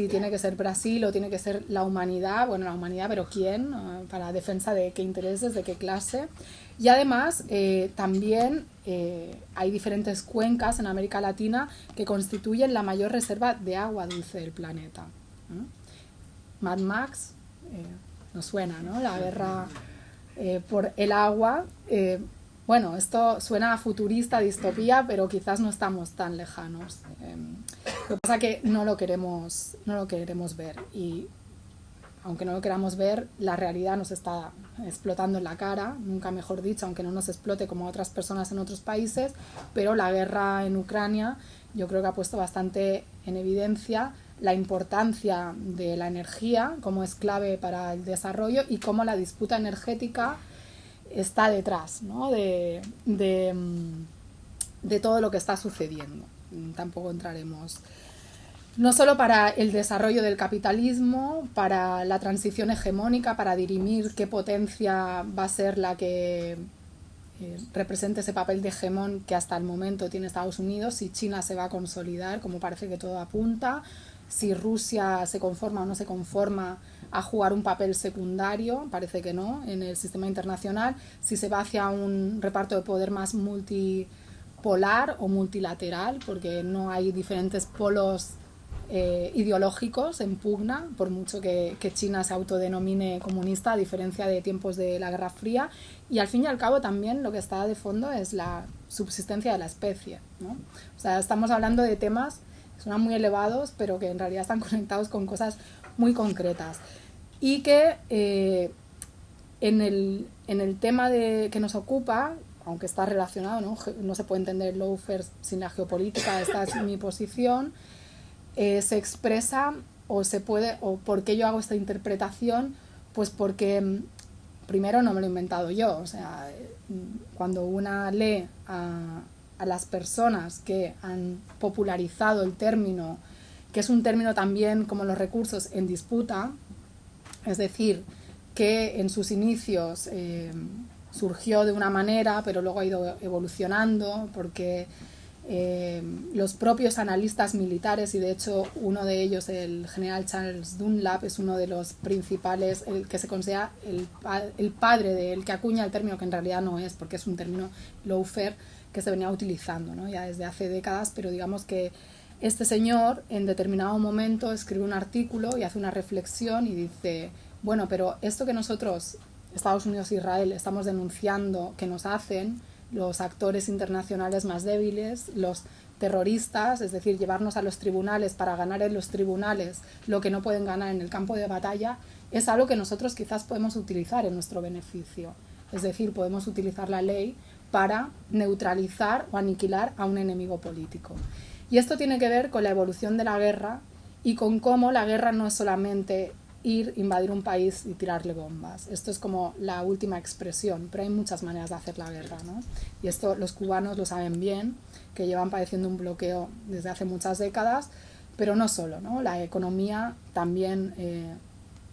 tiene que ser Brasil o tiene que ser la humanidad, bueno, la humanidad, pero ¿quién? Para defensa de qué intereses, de qué clase. Y además también hay diferentes cuencas en América Latina que constituyen la mayor reserva de agua dulce del planeta, ¿no? Mad Max nos suena, ¿no? La guerra por el agua. Bueno, esto suena a futurista, distopía, pero quizás no estamos tan lejanos. Lo que pasa es que no lo queremos ver, y aunque no lo queramos ver, la realidad nos está explotando en la cara, nunca mejor dicho, aunque no nos explote como a otras personas en otros países, pero la guerra en Ucrania yo creo que ha puesto bastante en evidencia la importancia de la energía, cómo es clave para el desarrollo y cómo la disputa energética está detrás, ¿no? de todo lo que está sucediendo. Tampoco entraremos. No solo para el desarrollo del capitalismo, para la transición hegemónica, para dirimir qué potencia va a ser la que represente ese papel de hegemón que hasta el momento tiene Estados Unidos, si China se va a consolidar, como parece que todo apunta, si Rusia se conforma o no se conforma a jugar un papel secundario, parece que no, en el sistema internacional, si se va hacia un reparto de poder más multipolar o multilateral, porque no hay diferentes polos ideológicos en pugna, por mucho que China se autodenomine comunista, a diferencia de tiempos de la Guerra Fría, y al fin y al cabo también lo que está de fondo es la subsistencia de la especie, ¿no? O sea, estamos hablando de temas que suenan muy elevados, pero que en realidad están conectados con cosas muy concretas, y que en el tema que nos ocupa, aunque está relacionado, no se puede entender el lawfare sin la geopolítica, esta es mi posición. Se expresa o por qué yo hago esta interpretación, pues porque primero no me lo he inventado yo, o sea, cuando una lee a las personas que han popularizado el término, que es un término también como los recursos en disputa, es decir, que en sus inicios surgió de una manera, pero luego ha ido evolucionando, porque los propios analistas militares, y de hecho uno de ellos, el general Charles Dunlap, es uno de los principales, el que se considera el padre del que acuña el término, que en realidad no es, porque es un término lawfare que se venía utilizando, ¿no? Ya desde hace décadas, pero digamos que este señor en determinado momento escribe un artículo y hace una reflexión y dice, bueno, pero esto que nosotros, Estados Unidos e Israel, estamos denunciando que nos hacen los actores internacionales más débiles, los terroristas, es decir, llevarnos a los tribunales para ganar en los tribunales lo que no pueden ganar en el campo de batalla, es algo que nosotros quizás podemos utilizar en nuestro beneficio. Es decir, podemos utilizar la ley para neutralizar o aniquilar a un enemigo político. Y esto tiene que ver con la evolución de la guerra y con cómo la guerra no es solamente invadir un país y tirarle bombas. Esto es como la última expresión, pero hay muchas maneras de hacer la guerra, ¿no? Y esto los cubanos lo saben bien, que llevan padeciendo un bloqueo desde hace muchas décadas, pero no solo, ¿no? La economía también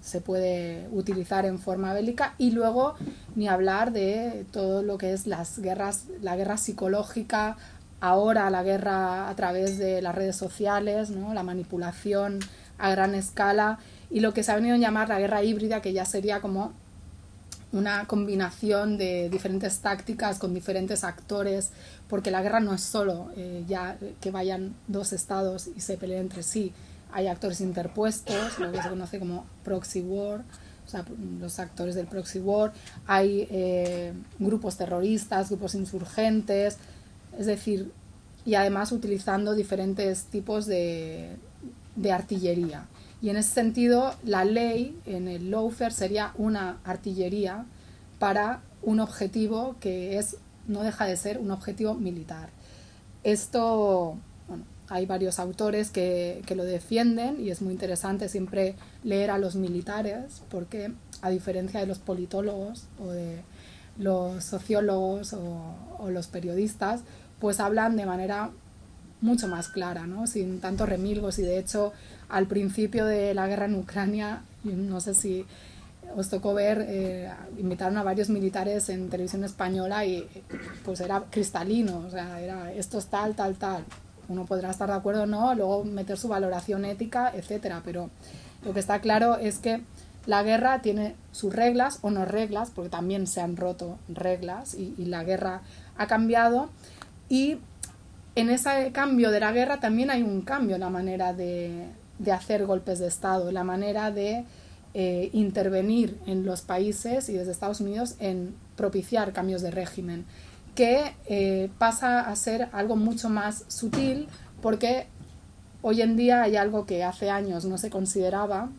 se puede utilizar en forma bélica, y luego ni hablar de todo lo que es la guerra psicológica, ahora la guerra a través de las redes sociales, ¿no? La manipulación a gran escala, y lo que se ha venido a llamar la guerra híbrida, que ya sería como una combinación de diferentes tácticas con diferentes actores, porque la guerra no es solo ya que vayan dos estados y se peleen entre sí, hay actores interpuestos, lo que se conoce como proxy war, o sea, los actores del proxy war, hay grupos terroristas, grupos insurgentes, es decir, y además utilizando diferentes tipos de artillería. Y en ese sentido, la ley en el lawfare sería una artillería para un objetivo que no deja de ser un objetivo militar. Esto, bueno, hay varios autores que lo defienden y es muy interesante siempre leer a los militares porque, a diferencia de los politólogos o de los sociólogos o los periodistas, pues hablan de manera mucho más clara, ¿no? Sin tantos remilgos. Y de hecho, al principio de la guerra en Ucrania, no sé si os tocó ver, invitaron a varios militares en televisión española y pues era cristalino, o sea, era esto es tal, tal, tal. Uno podrá estar de acuerdo o no, luego meter su valoración ética, etcétera, pero lo que está claro es que la guerra tiene sus reglas o no reglas, porque también se han roto reglas y la guerra ha cambiado, y en ese cambio de la guerra también hay un cambio en la manera de hacer golpes de Estado, la manera de intervenir en los países y desde Estados Unidos en propiciar cambios de régimen, que pasa a ser algo mucho más sutil, porque hoy en día hay algo que hace años no se consideraba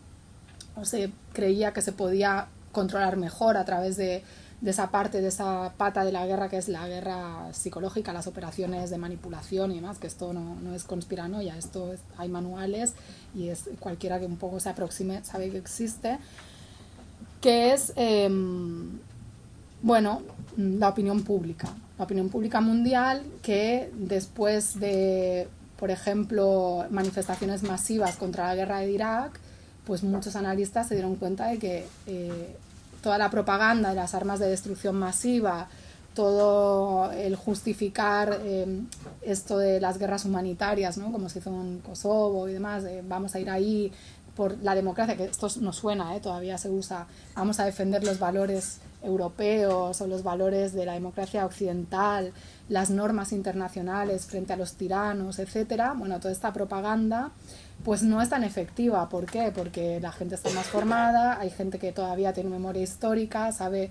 o se creía que se podía controlar mejor a través de esa parte, de esa pata de la guerra que es la guerra psicológica, las operaciones de manipulación y demás, que esto no es conspiranoia, esto hay manuales y es cualquiera que un poco se aproxime sabe que existe, que es la opinión pública mundial, que después de, por ejemplo, manifestaciones masivas contra la guerra de Irak, pues muchos analistas se dieron cuenta de que toda la propaganda de las armas de destrucción masiva, todo el justificar esto de las guerras humanitarias, ¿no? Como se hizo en Kosovo y demás, vamos a ir ahí por la democracia, que esto no suena, todavía se usa, vamos a defender los valores europeos o los valores de la democracia occidental, las normas internacionales frente a los tiranos, etcétera. Bueno, toda esta propaganda pues no es tan efectiva. ¿Por qué? Porque la gente está más formada, hay gente que todavía tiene memoria histórica, sabe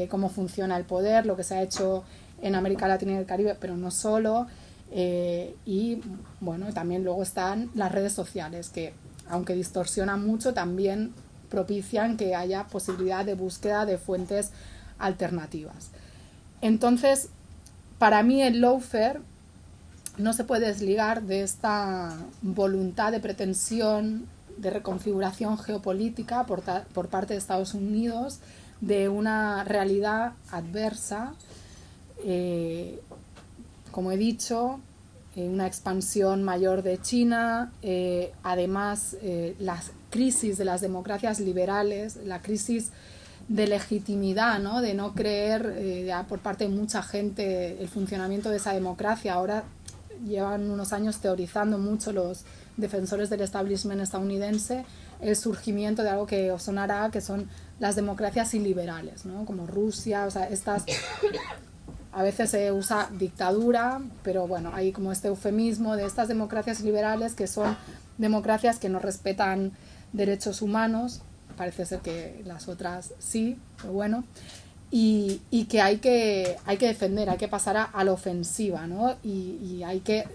cómo funciona el poder, lo que se ha hecho en América Latina y el Caribe, pero no solo. Y bueno, también luego están las redes sociales, que aunque distorsionan mucho, también propician que haya posibilidad de búsqueda de fuentes alternativas. Entonces, para mí el lawfare no se puede desligar de esta voluntad de pretensión de reconfiguración geopolítica por parte de Estados Unidos de una realidad adversa, como he dicho, una expansión mayor de China, además la crisis de las democracias liberales, la crisis de legitimidad, ¿no? De no creer ya por parte de mucha gente el funcionamiento de esa democracia. Ahora llevan unos años teorizando mucho los defensores del establishment estadounidense el surgimiento de algo que os sonará, que son las democracias iliberales, ¿no? Como Rusia, o sea, estas... A veces se usa dictadura, pero bueno, hay como este eufemismo de estas democracias liberales que son democracias que no respetan derechos humanos, parece ser que las otras sí, pero bueno, y que hay que defender, hay que pasar a la ofensiva, ¿no? Y hay que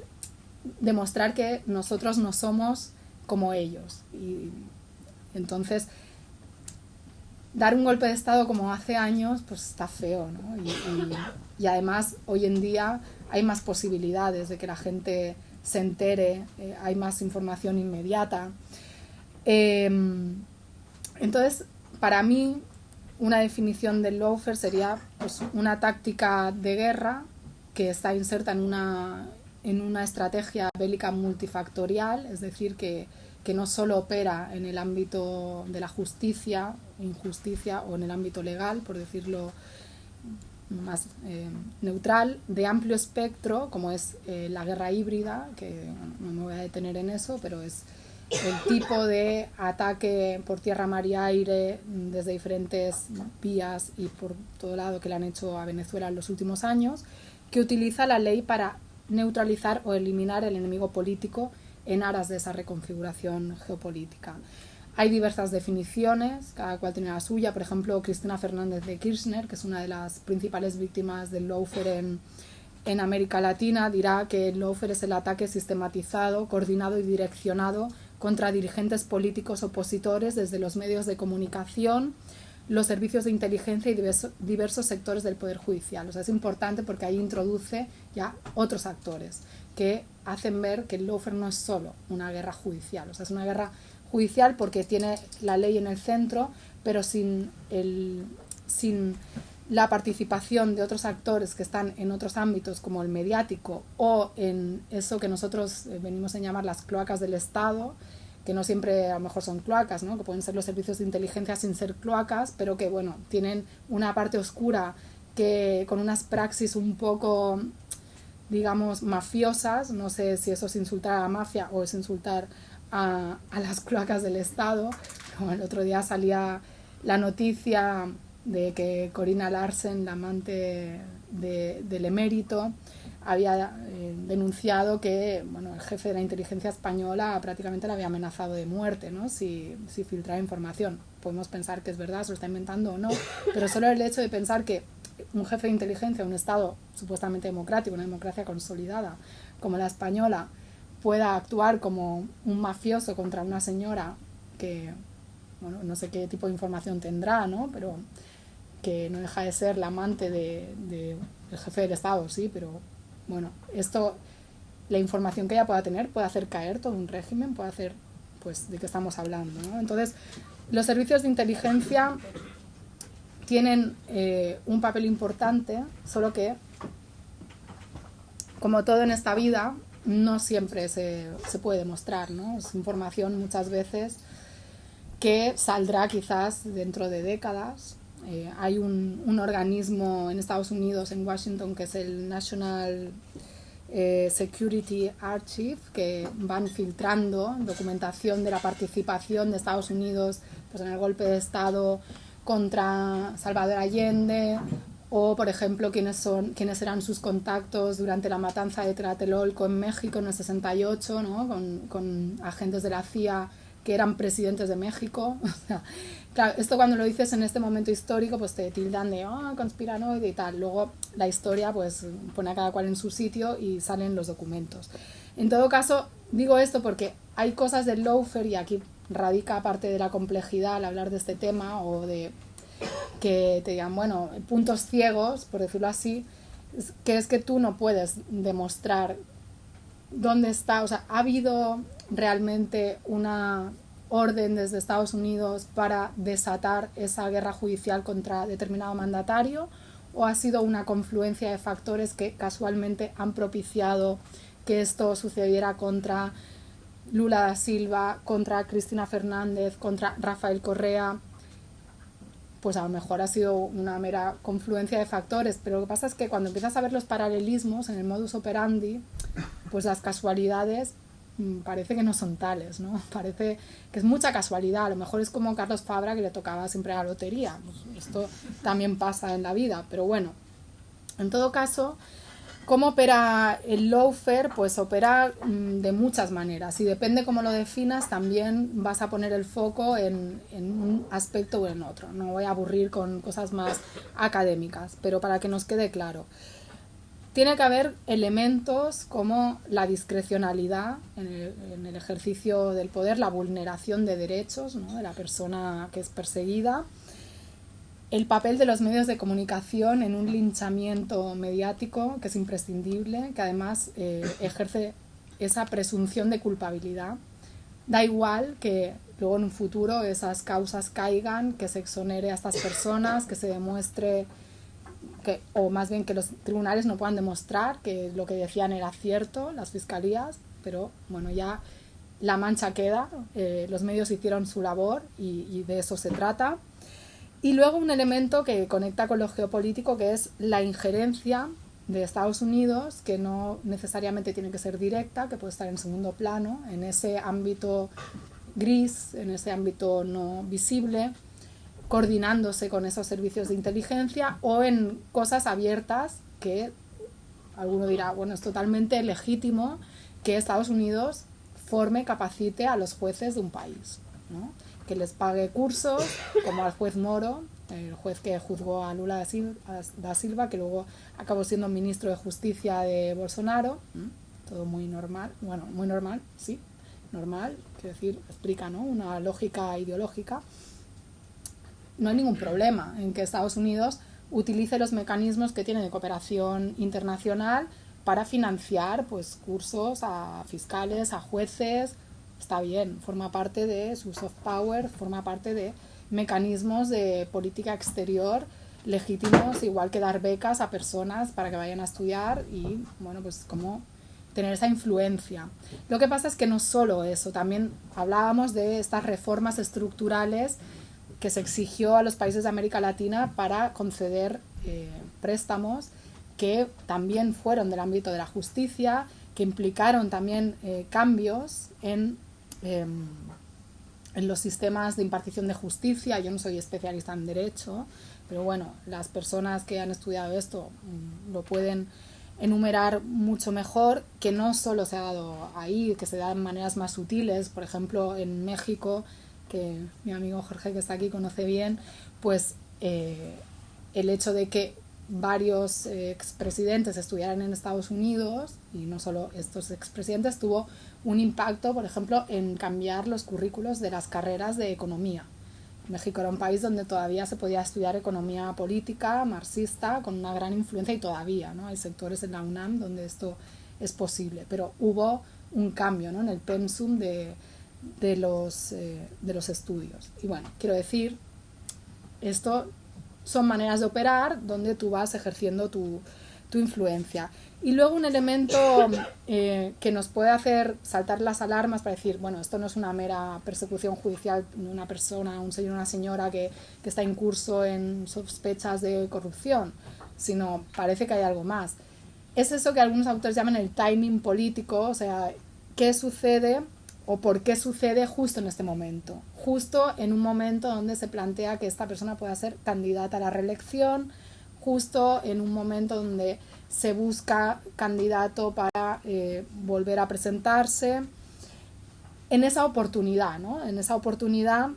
demostrar que nosotros no somos como ellos. Y entonces, dar un golpe de Estado como hace años, pues está feo, ¿no? Y además, hoy en día hay más posibilidades de que la gente se entere, hay más información inmediata. Entonces, para mí, una definición del lawfare sería pues, una táctica de guerra que está inserta en una estrategia bélica multifactorial, es decir, que no solo opera en el ámbito de la justicia, injusticia o en el ámbito legal, por decirlo más neutral, de amplio espectro, como es la guerra híbrida, que no me voy a detener en eso, pero es el tipo de ataque por tierra, mar y aire desde diferentes vías y por todo lado que le han hecho a Venezuela en los últimos años, que utiliza la ley para neutralizar o eliminar el enemigo político en aras de esa reconfiguración geopolítica. Hay diversas definiciones, cada cual tiene la suya. Por ejemplo, Cristina Fernández de Kirchner, que es una de las principales víctimas del lawfare en América Latina, dirá que el lawfare es el ataque sistematizado, coordinado y direccionado contra dirigentes políticos opositores desde los medios de comunicación, los servicios de inteligencia y diversos sectores del Poder Judicial. O sea, es importante porque ahí introduce ya otros actores que hacen ver que el lawfare no es solo una guerra judicial. O sea, es una guerra judicial porque tiene la ley en el centro, pero sin la participación de otros actores que están en otros ámbitos como el mediático o en eso que nosotros venimos a llamar las cloacas del Estado, que no siempre a lo mejor son cloacas, ¿no? Que pueden ser los servicios de inteligencia sin ser cloacas, pero que bueno, tienen una parte oscura que con unas praxis un poco, digamos, mafiosas. No sé si eso es insultar a la mafia o es insultar a las cloacas del Estado. Como el otro día salía la noticia de que Corina Larsen, la amante del emérito, había denunciado que bueno, el jefe de la inteligencia española prácticamente la había amenazado de muerte, ¿no? si filtraba información. Podemos pensar que es verdad, se lo está inventando o no, pero solo el hecho de pensar que un jefe de inteligencia de un Estado supuestamente democrático, una democracia consolidada como la española, pueda actuar como un mafioso contra una señora que, bueno, no sé qué tipo de información tendrá, ¿no? Pero que no deja de ser la amante del jefe del Estado, sí, pero bueno, esto, la información que ella pueda tener puede hacer caer todo un régimen, puede hacer, pues, de qué estamos hablando, ¿no? Entonces, los servicios de inteligencia tienen un papel importante, solo que, como todo en esta vida, no siempre se puede demostrar, ¿no? Es información muchas veces que saldrá quizás dentro de décadas. Hay un organismo en Estados Unidos, en Washington, que es el National Security Archive, que van filtrando documentación de la participación de Estados Unidos pues, en el golpe de Estado contra Salvador Allende, o por ejemplo quiénes eran sus contactos durante la matanza de Tlatelolco en México en el 68, ¿no? con agentes de la CIA que eran presidentes de México. O sea, claro, esto cuando lo dices en este momento histórico, pues te tildan de conspiranoide y tal. Luego la historia pues pone a cada cual en su sitio y salen los documentos. En todo caso, digo esto porque hay cosas del lawfare, y aquí radica parte de la complejidad al hablar de este tema, o de que te digan, bueno, puntos ciegos, por decirlo así, que es que tú no puedes demostrar dónde está, o sea, ha habido realmente una orden desde Estados Unidos para desatar esa guerra judicial contra determinado mandatario, o ha sido una confluencia de factores que casualmente han propiciado que esto sucediera contra Lula da Silva, contra Cristina Fernández, contra Rafael Correa. Pues a lo mejor ha sido una mera confluencia de factores, pero lo que pasa es que cuando empiezas a ver los paralelismos en el modus operandi, pues las casualidades parece que no son tales, ¿no? Parece que es mucha casualidad. A lo mejor es como Carlos Fabra, que le tocaba siempre la lotería. Pues esto también pasa en la vida, pero bueno, en todo caso, ¿cómo opera el lawfare? Pues opera de muchas maneras, y depende cómo lo definas también vas a poner el foco en un aspecto o en otro. No voy a aburrir con cosas más académicas, pero para que nos quede claro, tiene que haber elementos como la discrecionalidad en el ejercicio del poder, la vulneración de derechos, ¿no? de la persona que es perseguida, el papel de los medios de comunicación en un linchamiento mediático que es imprescindible, que además ejerce esa presunción de culpabilidad. Da igual que luego en un futuro esas causas caigan, que se exonere a estas personas, que se demuestre o más bien que los tribunales no puedan demostrar que lo que decían era cierto, las fiscalías, pero bueno, ya la mancha queda, los medios hicieron su labor y de eso se trata. Y luego un elemento que conecta con lo geopolítico, que es la injerencia de Estados Unidos, que no necesariamente tiene que ser directa, que puede estar en segundo plano, en ese ámbito gris, en ese ámbito no visible, coordinándose con esos servicios de inteligencia, o en cosas abiertas que alguno dirá, bueno, es totalmente legítimo que Estados Unidos forme, capacite a los jueces de un país, ¿no? Que les pague cursos, como al juez Moro, el juez que juzgó a Lula da Silva, que luego acabó siendo ministro de Justicia de Bolsonaro. Todo muy normal, bueno, muy normal, sí, normal, quiero decir, explica, ¿no? Una lógica ideológica. No hay ningún problema en que Estados Unidos utilice los mecanismos que tiene de cooperación internacional para financiar pues cursos a fiscales, a jueces. Está bien, forma parte de su soft power, forma parte de mecanismos de política exterior legítimos, igual que dar becas a personas para que vayan a estudiar y, bueno, pues como tener esa influencia. Lo que pasa es que no solo eso, también hablábamos de estas reformas estructurales que se exigió a los países de América Latina para conceder préstamos que también fueron del ámbito de la justicia, que implicaron también cambios en los sistemas de impartición de justicia. Yo no soy especialista en derecho, pero bueno, las personas que han estudiado esto lo pueden enumerar mucho mejor, que no solo se ha dado ahí, que se da de maneras más sutiles. Por ejemplo, en México, que mi amigo Jorge, que está aquí, conoce bien, pues el hecho de que varios expresidentes estudiaran en Estados Unidos, y no solo estos expresidentes, tuvo un impacto, por ejemplo, en cambiar los currículos de las carreras de economía. México era un país donde todavía se podía estudiar economía política, marxista, con una gran influencia, y todavía, ¿no? Hay sectores en la UNAM donde esto es posible, pero hubo un cambio, ¿no?, en el pensum de los estudios. Y bueno, quiero decir, esto son maneras de operar donde tú vas ejerciendo tu influencia. Y luego un elemento que nos puede hacer saltar las alarmas para decir, bueno, esto no es una mera persecución judicial de una persona, un señor o una señora que está incurso en sospechas de corrupción, sino parece que hay algo más. Es eso que algunos autores llaman el timing político, o sea, qué sucede o por qué sucede justo en este momento, justo en un momento donde se plantea que esta persona pueda ser candidata a la reelección, justo en un momento donde se busca candidato para volver a presentarse, en esa oportunidad, ¿no?, en esa oportunidad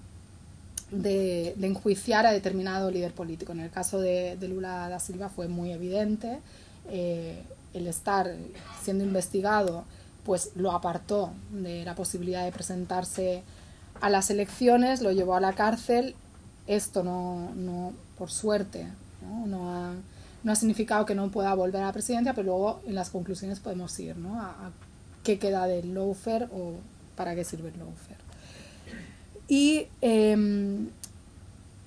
de enjuiciar a determinado líder político. En el caso de Lula da Silva fue muy evidente. El estar siendo investigado pues lo apartó de la posibilidad de presentarse a las elecciones, lo llevó a la cárcel. Esto no por suerte, no ha significado que no pueda volver a la presidencia, pero luego en las conclusiones podemos ir, ¿no?, a qué queda del lawfare o para qué sirve el lawfare. Y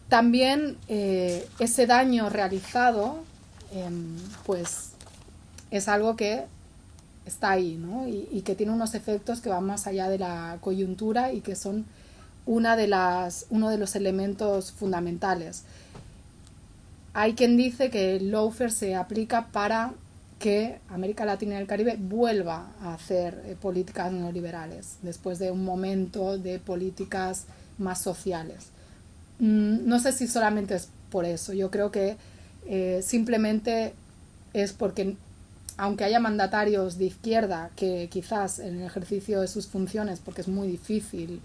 también ese daño realizado pues es algo que está ahí, ¿no?, y que tiene unos efectos que van más allá de la coyuntura y que son uno de los elementos fundamentales. Hay quien dice que el lawfare se aplica para que América Latina y el Caribe vuelva a hacer políticas neoliberales después de un momento de políticas más sociales. No sé si solamente es por eso. Yo creo que simplemente es porque, aunque haya mandatarios de izquierda que quizás en el ejercicio de sus funciones, porque es muy difícil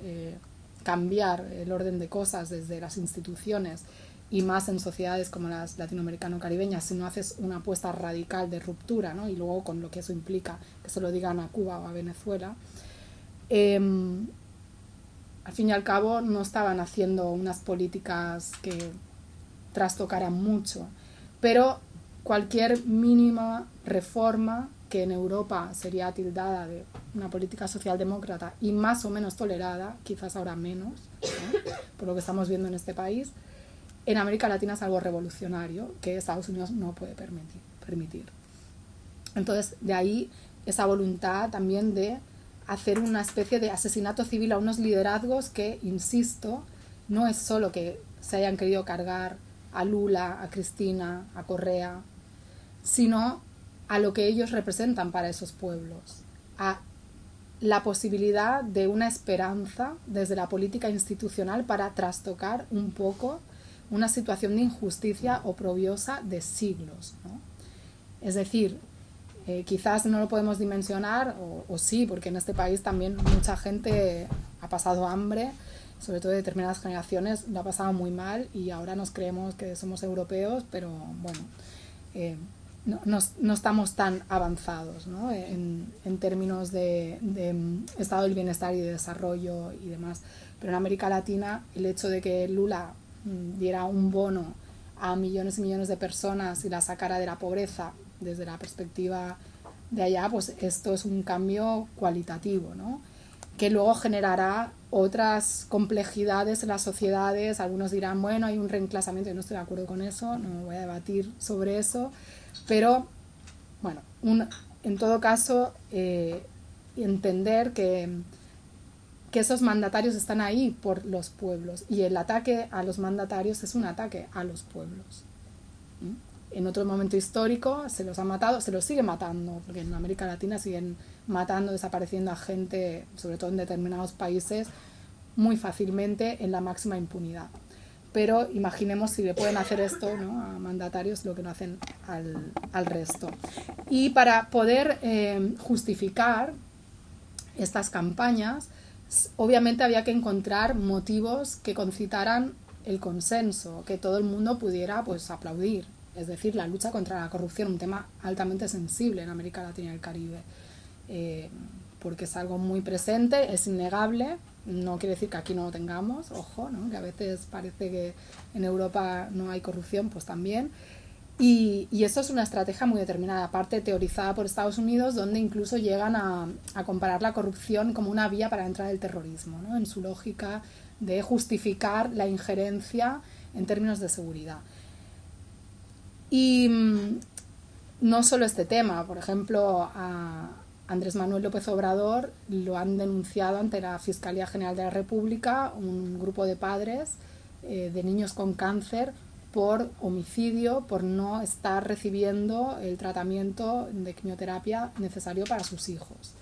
cambiar el orden de cosas desde las instituciones, y más en sociedades como las latinoamericano-caribeñas, si no haces una apuesta radical de ruptura, ¿no?, y luego con lo que eso implica, que se lo digan a Cuba o a Venezuela, al fin y al cabo no estaban haciendo unas políticas que trastocaran mucho, pero cualquier mínima reforma que en Europa sería tildada de una política socialdemócrata y más o menos tolerada, quizás ahora menos, ¿no?, por lo que estamos viendo en este país, en América Latina es algo revolucionario que Estados Unidos no puede permitir. Entonces, de ahí esa voluntad también de hacer una especie de asesinato civil a unos liderazgos que, insisto, no es solo que se hayan querido cargar a Lula, a Cristina, a Correa, sino a lo que ellos representan para esos pueblos, a la posibilidad de una esperanza desde la política institucional para trastocar un poco una situación de injusticia oprobiosa de siglos, ¿no? Es decir, quizás no lo podemos dimensionar, o sí, porque en este país también mucha gente ha pasado hambre, sobre todo de determinadas generaciones lo ha pasado muy mal, y ahora nos creemos que somos europeos, pero bueno, no estamos tan avanzados, ¿no?, en términos de estado del bienestar y de desarrollo y demás. Pero en América Latina el hecho de que Lula diera un bono a millones y millones de personas y la sacara de la pobreza desde la perspectiva de allá, pues esto es un cambio cualitativo, ¿no? Que luego generará otras complejidades en las sociedades. Algunos dirán, bueno, hay un reenclasamiento, yo no estoy de acuerdo con eso, no voy a debatir sobre eso, pero bueno, en todo caso, entender que esos mandatarios están ahí por los pueblos, y el ataque a los mandatarios es un ataque a los pueblos. En otro momento histórico se los ha matado, se los sigue matando, porque en América Latina siguen matando, desapareciendo a gente, sobre todo en determinados países, muy fácilmente, en la máxima impunidad. Pero imaginemos si le pueden hacer esto, ¿no?, a mandatarios, lo que no hacen al resto. Y para poder justificar estas campañas, obviamente había que encontrar motivos que concitaran el consenso, que todo el mundo pudiera, pues, aplaudir. Es decir, la lucha contra la corrupción, un tema altamente sensible en América Latina y el Caribe, porque es algo muy presente, es innegable. No quiere decir que aquí no lo tengamos, ojo, ¿no?, que a veces parece que en Europa no hay corrupción, pues también. Y esto es una estrategia muy determinada, aparte teorizada por Estados Unidos, donde incluso llegan a comparar la corrupción como una vía para entrar el terrorismo, ¿no?, en su lógica de justificar la injerencia en términos de seguridad. Y no solo este tema, por ejemplo, a Andrés Manuel López Obrador lo han denunciado ante la Fiscalía General de la República un grupo de padres de niños con cáncer por homicidio, por no estar recibiendo el tratamiento de quimioterapia necesario para sus hijos.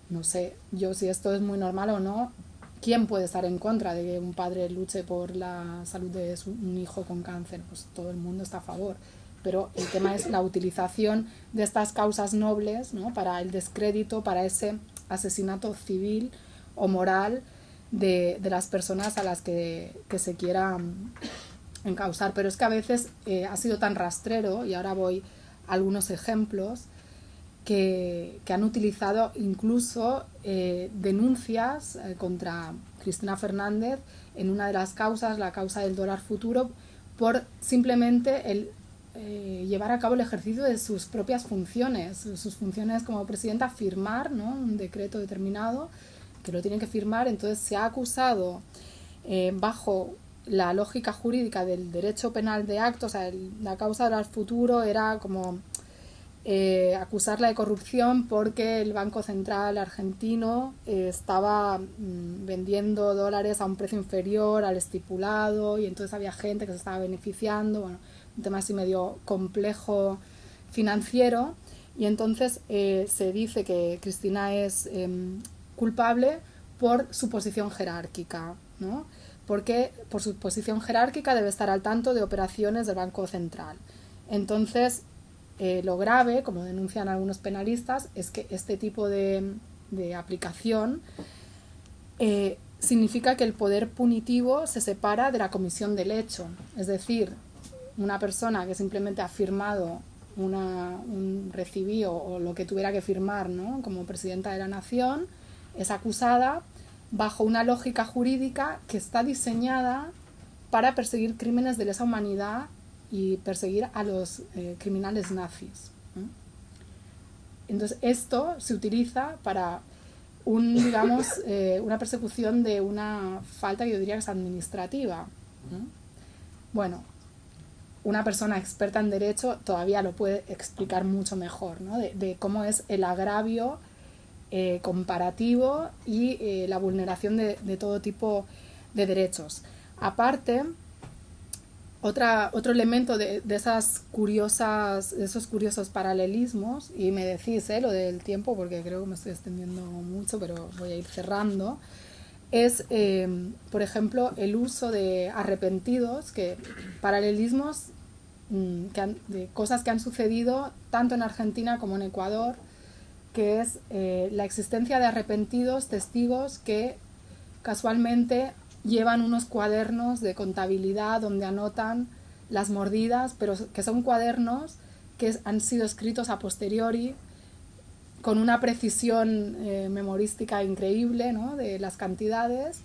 No sé yo si esto es muy normal o no. ¿Quién puede estar en contra de que un padre luche por la salud de un hijo con cáncer? Pues todo el mundo está a favor. Pero el tema es la utilización de estas causas nobles, ¿no?, para el descrédito, para ese asesinato civil o moral de las personas a las que se quiera encausar. Pero es que a veces ha sido tan rastrero, y ahora voy a algunos ejemplos, que han utilizado incluso denuncias contra Cristina Fernández en una de las causas, la causa del dólar futuro, por simplemente el llevar a cabo el ejercicio de sus propias funciones, sus funciones como presidenta, firmar, ¿no?, un decreto determinado que lo tienen que firmar. Entonces se ha acusado bajo la lógica jurídica del derecho penal de actos, o sea, la causa del futuro era como acusarla de corrupción porque el Banco Central argentino estaba vendiendo dólares a un precio inferior al estipulado, y entonces había gente que se estaba beneficiando. Bueno, un tema así medio complejo financiero, y entonces se dice que Cristina es culpable por su posición jerárquica, ¿no?, porque por su posición jerárquica debe estar al tanto de operaciones del Banco Central. Entonces, lo grave, como denuncian algunos penalistas, es que este tipo de aplicación significa que el poder punitivo se separa de la comisión del hecho. Es decir, una persona que simplemente ha firmado un recibío o lo que tuviera que firmar, ¿no?, como presidenta de la nación, es acusada bajo una lógica jurídica que está diseñada para perseguir crímenes de lesa humanidad y perseguir a los criminales nazis, ¿no? Entonces esto se utiliza para una persecución de una falta que yo diría que es administrativa, ¿no? Bueno, una persona experta en derecho todavía lo puede explicar mucho mejor, ¿no?, de cómo es el agravio comparativo y la vulneración de todo tipo de derechos. Aparte, otro elemento de esos curiosos paralelismos, y me decís lo del tiempo porque creo que me estoy extendiendo mucho, pero voy a ir cerrando, es, por ejemplo, el uso de arrepentidos, que paralelismos de cosas que han sucedido tanto en Argentina como en Ecuador, que es la existencia de arrepentidos testigos que casualmente llevan unos cuadernos de contabilidad donde anotan las mordidas, pero que son cuadernos que han sido escritos a posteriori con una precisión memorística increíble, ¿no?, de las cantidades,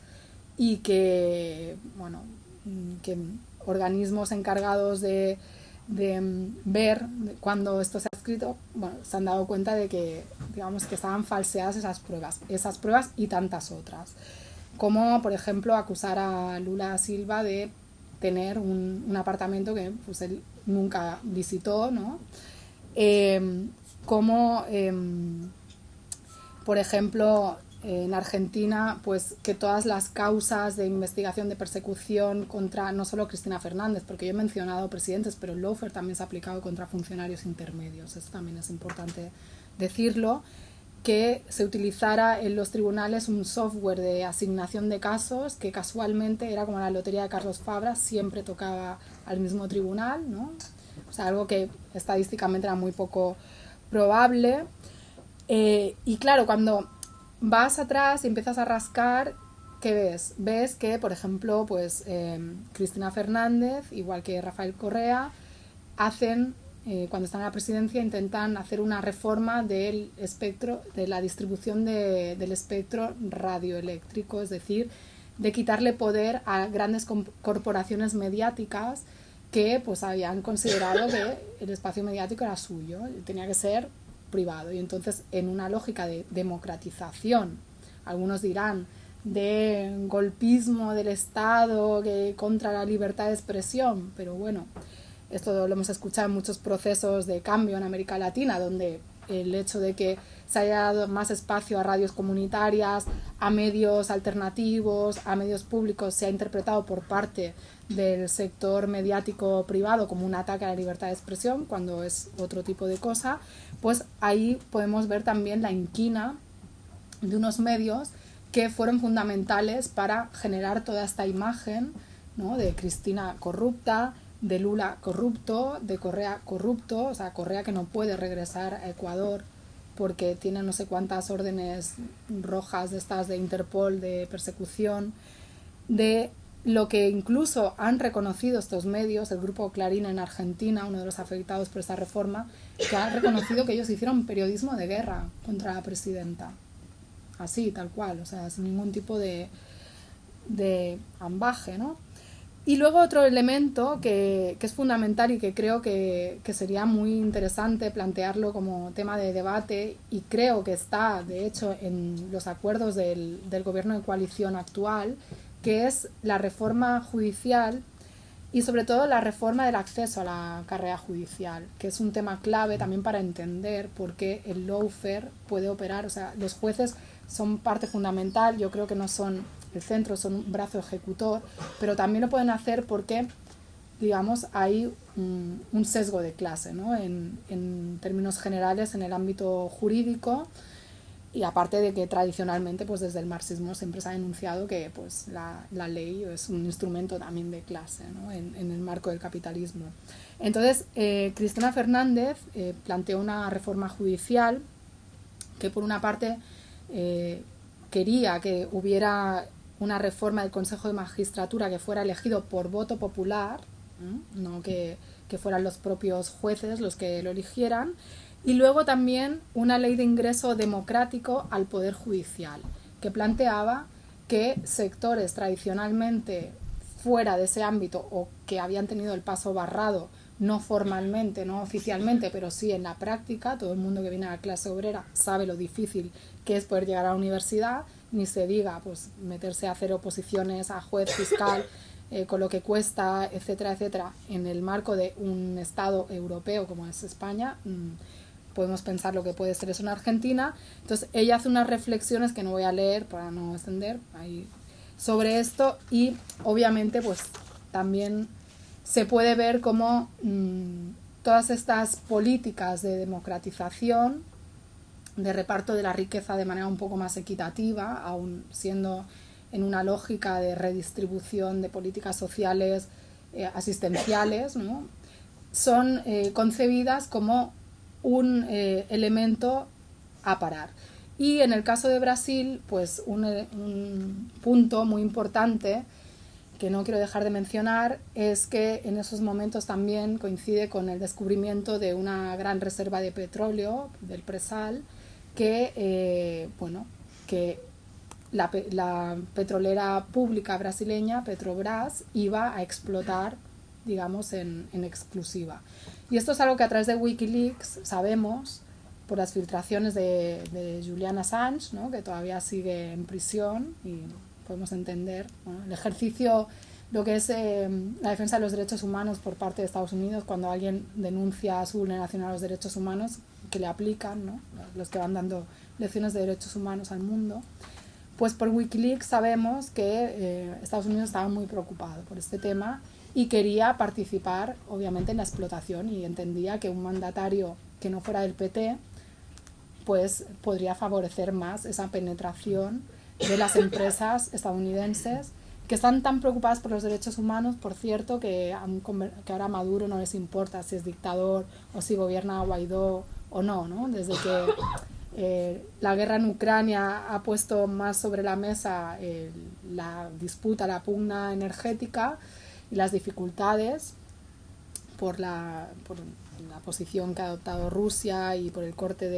y que, bueno, que organismos encargados de ver cuando esto se ha escrito, bueno, se han dado cuenta de que, digamos, que estaban falseadas esas pruebas y tantas otras. Como, por ejemplo, acusar a Lula Silva de tener un apartamento que pues, él nunca visitó, ¿no? Como, por ejemplo, en Argentina, pues que todas las causas de investigación, de persecución contra no solo Cristina Fernández, porque yo he mencionado presidentes, pero el lawfare también se ha aplicado contra funcionarios intermedios, eso también es importante decirlo, que se utilizara en los tribunales un software de asignación de casos que casualmente era como la lotería de Carlos Fabra, siempre tocaba al mismo tribunal, ¿no? O sea, algo que estadísticamente era muy poco probable. Y claro, cuando vas atrás y empiezas a rascar, ¿qué ves? Ves que, por ejemplo, pues Cristina Fernández, igual que Rafael Correa, hacen, cuando están en la presidencia, intentan hacer una reforma del espectro, de la distribución del espectro radioeléctrico, es decir, de quitarle poder a grandes corporaciones mediáticas que pues habían considerado que el espacio mediático era suyo, tenía que ser privado. Y entonces, en una lógica de democratización, algunos dirán de golpismo del Estado que contra la libertad de expresión, pero bueno, esto lo hemos escuchado en muchos procesos de cambio en América Latina, donde el hecho de que se haya dado más espacio a radios comunitarias, a medios alternativos, a medios públicos, se ha interpretado por parte del sector mediático privado como un ataque a la libertad de expresión, cuando es otro tipo de cosa, pues ahí podemos ver también la inquina de unos medios que fueron fundamentales para generar toda esta imagen, ¿no?, de Cristina corrupta, de Lula corrupto, de Correa corrupto, o sea, Correa que no puede regresar a Ecuador porque tiene no sé cuántas órdenes rojas de estas de Interpol de persecución, de lo que incluso han reconocido estos medios, el grupo Clarín en Argentina, uno de los afectados por esta reforma, que ha reconocido que ellos hicieron periodismo de guerra contra la presidenta. Así, tal cual, o sea, sin ningún tipo de ambaje, ¿no? Y luego otro elemento que es fundamental y que creo que sería muy interesante plantearlo como tema de debate, y creo que está, de hecho, en los acuerdos del gobierno de coalición actual, que es la reforma judicial y sobre todo la reforma del acceso a la carrera judicial, que es un tema clave también para entender por qué el lawfare puede operar. O sea, los jueces son parte fundamental, yo creo que no son el centro, son un brazo ejecutor, pero también lo pueden hacer porque, digamos, hay un sesgo de clase, ¿no?, en términos generales en el ámbito jurídico. Y aparte de que tradicionalmente, pues desde el marxismo siempre se ha denunciado que pues la ley es un instrumento también de clase, ¿no?, en el marco del capitalismo. Entonces, Cristina Fernández planteó una reforma judicial que, por una parte, quería que hubiera una reforma del Consejo de Magistratura que fuera elegido por voto popular, no que fueran los propios jueces los que lo eligieran. Y luego también una ley de ingreso democrático al Poder Judicial, que planteaba que sectores tradicionalmente fuera de ese ámbito o que habían tenido el paso barrado, no formalmente, no oficialmente, pero sí en la práctica, todo el mundo que viene a la clase obrera sabe lo difícil que es poder llegar a la universidad, ni se diga pues meterse a hacer oposiciones a juez, fiscal, con lo que cuesta, etcétera, etcétera, en el marco de un Estado europeo como es España. Podemos pensar lo que puede ser eso en Argentina. Entonces ella hace unas reflexiones que no voy a leer para no extender ahí sobre esto, y obviamente pues también se puede ver cómo todas estas políticas de democratización, de reparto de la riqueza de manera un poco más equitativa, aún siendo en una lógica de redistribución de políticas sociales asistenciales, ¿no?, son concebidas como un elemento a parar. Y en el caso de Brasil, pues un punto muy importante que no quiero dejar de mencionar es que en esos momentos también coincide con el descubrimiento de una gran reserva de petróleo, del presal, que la petrolera pública brasileña, Petrobras, iba a explotar digamos, en exclusiva. Y esto es algo que a través de Wikileaks sabemos, por las filtraciones de Julian Assange, ¿no?, que todavía sigue en prisión, y podemos entender, ¿no?, el ejercicio, lo que es la defensa de los derechos humanos por parte de Estados Unidos, cuando alguien denuncia su vulneración a los derechos humanos, que le aplican, ¿no?, los que van dando lecciones de derechos humanos al mundo. Pues por Wikileaks sabemos que Estados Unidos estaba muy preocupado por este tema y quería participar, obviamente, en la explotación, y entendía que un mandatario que no fuera del PT pues podría favorecer más esa penetración de las empresas estadounidenses, que están tan preocupadas por los derechos humanos, por cierto, que ahora a Maduro no les importa si es dictador o si gobierna Guaidó o no, ¿no? Desde que la guerra en Ucrania ha puesto más sobre la mesa la disputa, la pugna energética y las dificultades por la posición que ha adoptado Rusia y por el corte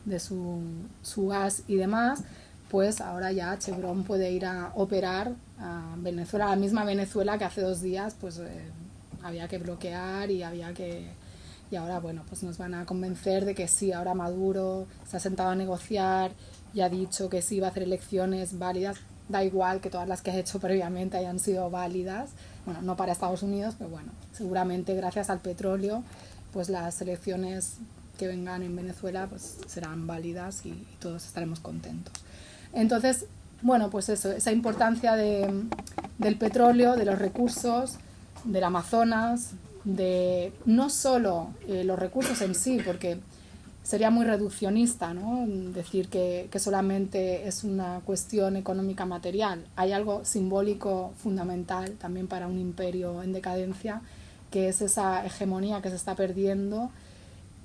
de su gas y demás, pues ahora ya Chevron puede ir a operar a Venezuela, la misma Venezuela que hace 2 días pues había que bloquear y ahora, bueno, pues nos van a convencer de que sí, ahora Maduro se ha sentado a negociar y ha dicho que sí va a hacer elecciones válidas. Da igual que todas las que ha hecho previamente hayan sido válidas, bueno, no para Estados Unidos, pero bueno, seguramente gracias al petróleo, pues las elecciones que vengan en Venezuela pues serán válidas y todos estaremos contentos. Entonces, bueno, pues eso, esa importancia del petróleo, de los recursos, del Amazonas, de no solo los recursos en sí, porque sería muy reduccionista, ¿no?, decir que solamente es una cuestión económica material. Hay algo simbólico fundamental también para un imperio en decadencia, que es esa hegemonía que se está perdiendo,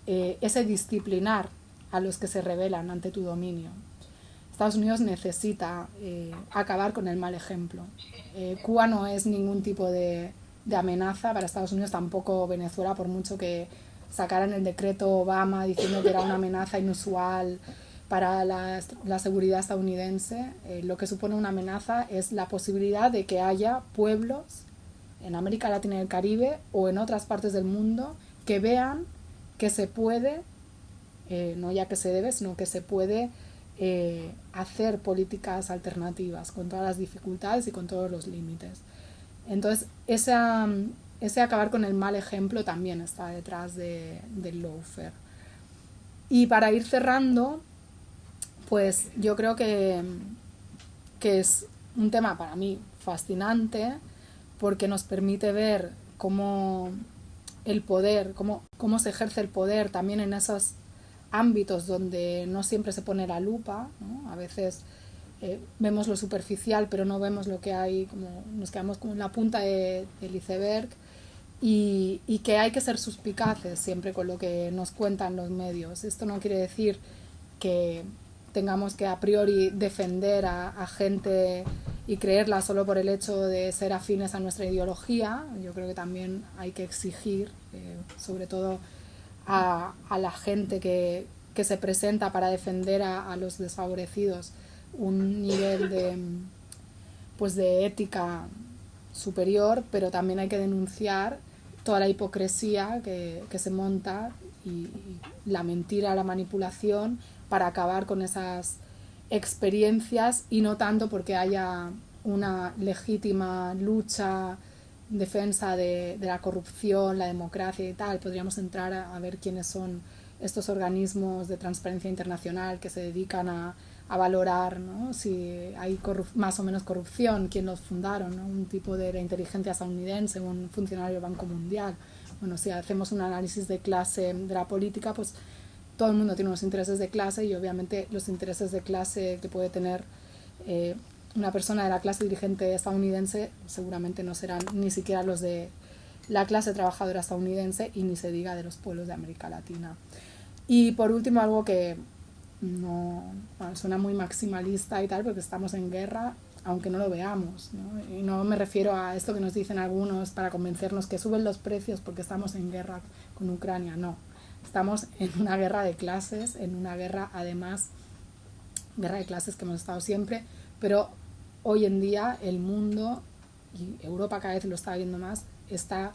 ese disciplinar a los que se rebelan ante tu dominio. Estados Unidos necesita acabar con el mal ejemplo. Cuba no es ningún tipo de amenaza para Estados Unidos, tampoco Venezuela, por mucho que sacaran el decreto Obama diciendo que era una amenaza inusual para la seguridad estadounidense. Lo que supone una amenaza es la posibilidad de que haya pueblos en América Latina y el Caribe o en otras partes del mundo que vean que se puede, no ya que se debe, sino que se puede hacer políticas alternativas con todas las dificultades y con todos los límites. Entonces, ese acabar con el mal ejemplo también está detrás del lawfare. Y para ir cerrando, pues yo creo que es un tema para mí fascinante, porque nos permite ver cómo el poder, cómo se ejerce el poder también en esos ámbitos donde no siempre se pone la lupa, ¿no? A veces vemos lo superficial, pero no vemos lo que hay, nos quedamos como en la punta del iceberg, y que hay que ser suspicaces siempre con lo que nos cuentan los medios. Esto no quiere decir que tengamos que a priori defender a gente y creerla solo por el hecho de ser afines a nuestra ideología. Yo creo que también hay que exigir, sobre todo a la gente que se presenta para defender a los desfavorecidos, un nivel de ética superior, pero también hay que denunciar toda la hipocresía que se monta y la mentira, la manipulación, para acabar con esas experiencias, y no tanto porque haya una legítima lucha, defensa de la corrupción, la democracia y tal. Podríamos entrar a ver quiénes son estos organismos de transparencia internacional que se dedican a valorar, ¿no?, si hay más o menos corrupción, quién los fundaron, ¿no?, un tipo de la inteligencia estadounidense, un funcionario del Banco Mundial. Bueno, si hacemos un análisis de clase de la política, pues todo el mundo tiene unos intereses de clase, y obviamente los intereses de clase que puede tener una persona de la clase dirigente estadounidense seguramente no serán ni siquiera los de la clase trabajadora estadounidense, y ni se diga de los pueblos de América Latina. Y por último, algo que suena muy maximalista y tal, porque estamos en guerra, aunque no lo veamos, ¿no? Y no me refiero a esto que nos dicen algunos para convencernos que suben los precios porque estamos en guerra con Ucrania. No, estamos en una guerra de clases, en una guerra, además, guerra de clases que hemos estado siempre, pero hoy en día el mundo y Europa cada vez lo está viendo más, está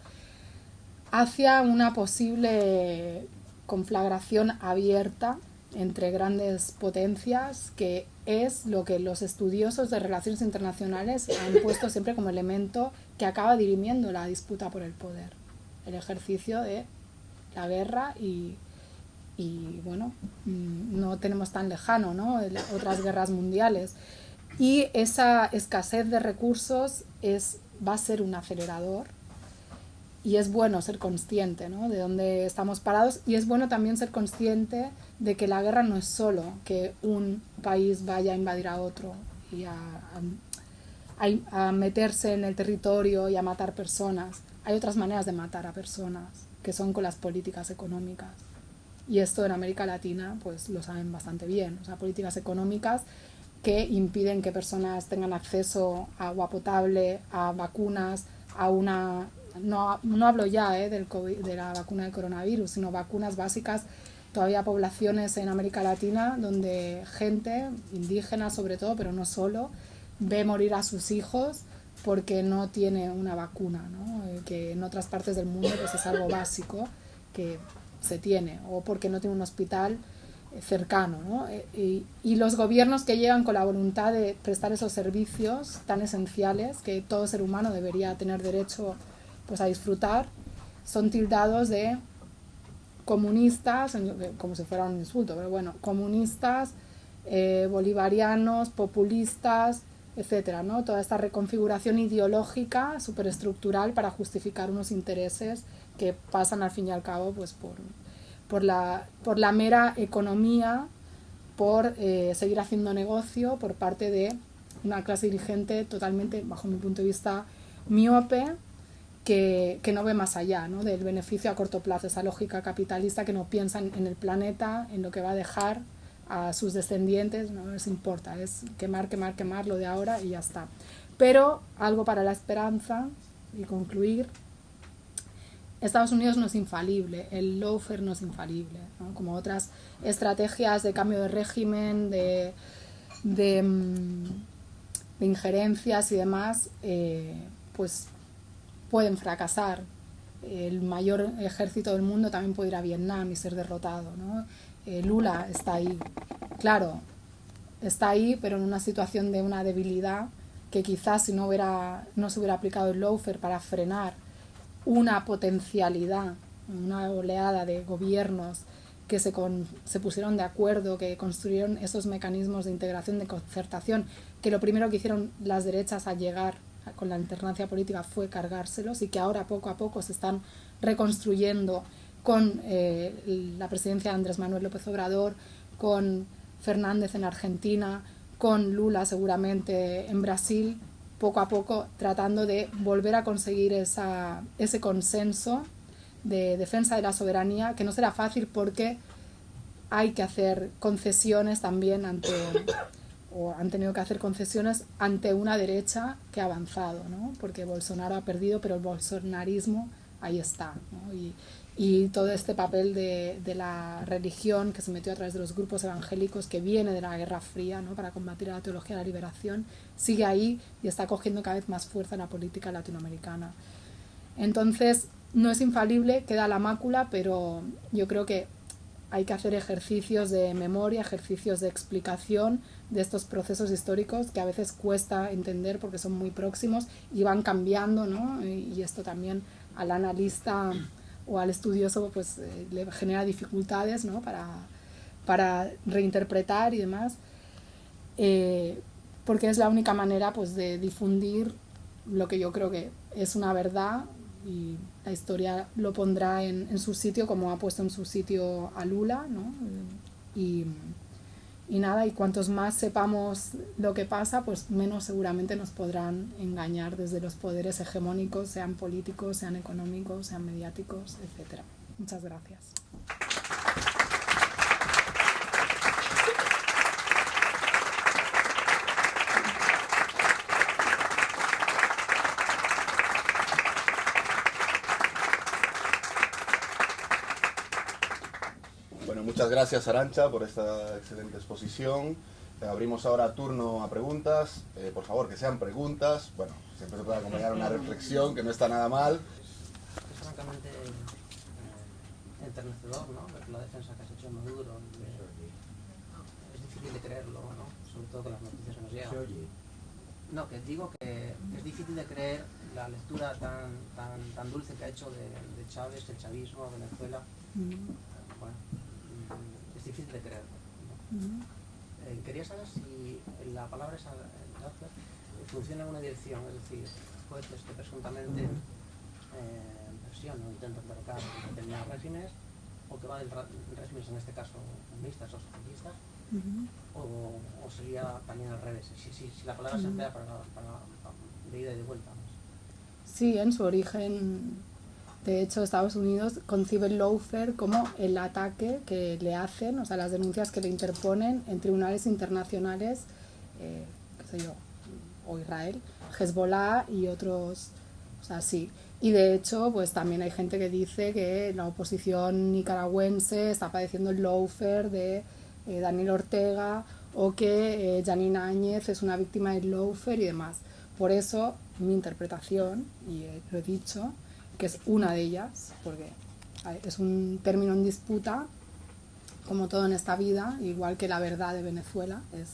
hacia una posible conflagración abierta entre grandes potencias, que es lo que los estudiosos de relaciones internacionales han puesto siempre como elemento que acaba dirimiendo la disputa por el poder, el ejercicio de la guerra y bueno, no tenemos tan lejano, ¿no?, otras guerras mundiales, y esa escasez de recursos va a ser un acelerador. Y es bueno ser consciente, ¿no?, de dónde estamos parados, y es bueno también ser consciente de que la guerra no es solo que un país vaya a invadir a otro y a meterse en el territorio y a matar personas. Hay otras maneras de matar a personas, que son con las políticas económicas. Y esto en América Latina pues lo saben bastante bien. O sea, políticas económicas que impiden que personas tengan acceso a agua potable, a vacunas, a una... No hablo ya del COVID, de la vacuna del coronavirus, sino vacunas básicas. Todavía poblaciones en América Latina donde gente, indígena sobre todo, pero no solo, ve morir a sus hijos porque no tiene una vacuna, ¿no? Que en otras partes del mundo pues es algo básico que se tiene, o porque no tiene un hospital cercano, ¿no? Y los gobiernos que llegan con la voluntad de prestar esos servicios tan esenciales que todo ser humano debería tener derecho pues a disfrutar, son tildados de comunistas, como si fuera un insulto, pero bueno, comunistas, bolivarianos, populistas, etcétera, ¿no? Toda esta reconfiguración ideológica superestructural para justificar unos intereses que pasan al fin y al cabo pues por la mera economía, por seguir haciendo negocio por parte de una clase dirigente totalmente, bajo mi punto de vista, miope, que no ve más allá, ¿no?, del beneficio a corto plazo, esa lógica capitalista que no piensa en el planeta, en lo que va a dejar a sus descendientes, no les importa, es quemar lo de ahora y ya está. Pero algo para la esperanza, y concluir, Estados Unidos no es infalible, el lawfare no es infalible, ¿no?, como otras estrategias de cambio de régimen, de injerencias y demás, pues pueden fracasar. El mayor ejército del mundo también puede ir a Vietnam y ser derrotado, ¿no? Lula está ahí, claro, está ahí, pero en una situación de una debilidad que quizás si no se hubiera aplicado el lawfare para frenar una potencialidad, una oleada de gobiernos que se pusieron de acuerdo, que construyeron esos mecanismos de integración, de concertación, que lo primero que hicieron las derechas al llegar con la alternancia política fue cargárselos, y que ahora poco a poco se están reconstruyendo con la presidencia de Andrés Manuel López Obrador, con Fernández en Argentina, con Lula seguramente en Brasil, poco a poco tratando de volver a conseguir ese consenso de defensa de la soberanía, que no será fácil porque hay que hacer concesiones también han tenido que hacer concesiones ante una derecha que ha avanzado, ¿no? Porque Bolsonaro ha perdido, pero el bolsonarismo ahí está, ¿no? Y todo este papel de la religión que se metió a través de los grupos evangélicos, que viene de la Guerra Fría, ¿no?, para combatir a la teología de la liberación, sigue ahí y está cogiendo cada vez más fuerza en la política latinoamericana. Entonces, no es infalible, queda la mácula, pero yo creo que hay que hacer ejercicios de memoria, ejercicios de explicación de estos procesos históricos que a veces cuesta entender porque son muy próximos y van cambiando, ¿no? Y esto también al analista o al estudioso pues le genera dificultades, ¿no?, para reinterpretar y demás, porque es la única manera pues de difundir lo que yo creo que es una verdad, y la historia lo pondrá en su sitio, como ha puesto en su sitio a Lula, ¿no? Y nada, y cuantos más sepamos lo que pasa, pues menos seguramente nos podrán engañar desde los poderes hegemónicos, sean políticos, sean económicos, sean mediáticos, etc. Muchas gracias. Bueno, muchas gracias, Arantxa, por esta excelente exposición. Abrimos ahora turno a preguntas. Por favor, que sean preguntas. Bueno, Siempre se puede acompañar una reflexión, que no está nada mal. Es francamente enternecedor, ¿no? Ver la defensa que has hecho en Maduro. Es difícil de creerlo, ¿no? Sobre todo con las noticias que nos llegan. No, que digo que es difícil de creer la lectura tan dulce que ha hecho de Chávez, el chavismo, Venezuela. Bueno, es difícil de creer, ¿no? Quería saber si la palabra esa funciona en una dirección, es decir, jueces que presuntamente presionan o intentan derrocar determinados regímenes, o que va del regímenes, en este caso, comunistas o socialistas, o sería también al revés, si la palabra se emplea para de ida y de vuelta. Sí, en su origen, de hecho, Estados Unidos concibe el lawfare como el ataque que le hacen, o sea, las denuncias que le interponen en tribunales internacionales, qué sé yo, o Israel, Hezbollah y otros, o sea, sí. Y de hecho, pues también hay gente que dice que la oposición nicaragüense está padeciendo el lawfare de Daniel Ortega, o que Janine Áñez es una víctima del lawfare y demás. Por eso, mi interpretación, y lo he dicho, que es una de ellas, porque es un término en disputa, como todo en esta vida, igual que la verdad de Venezuela, es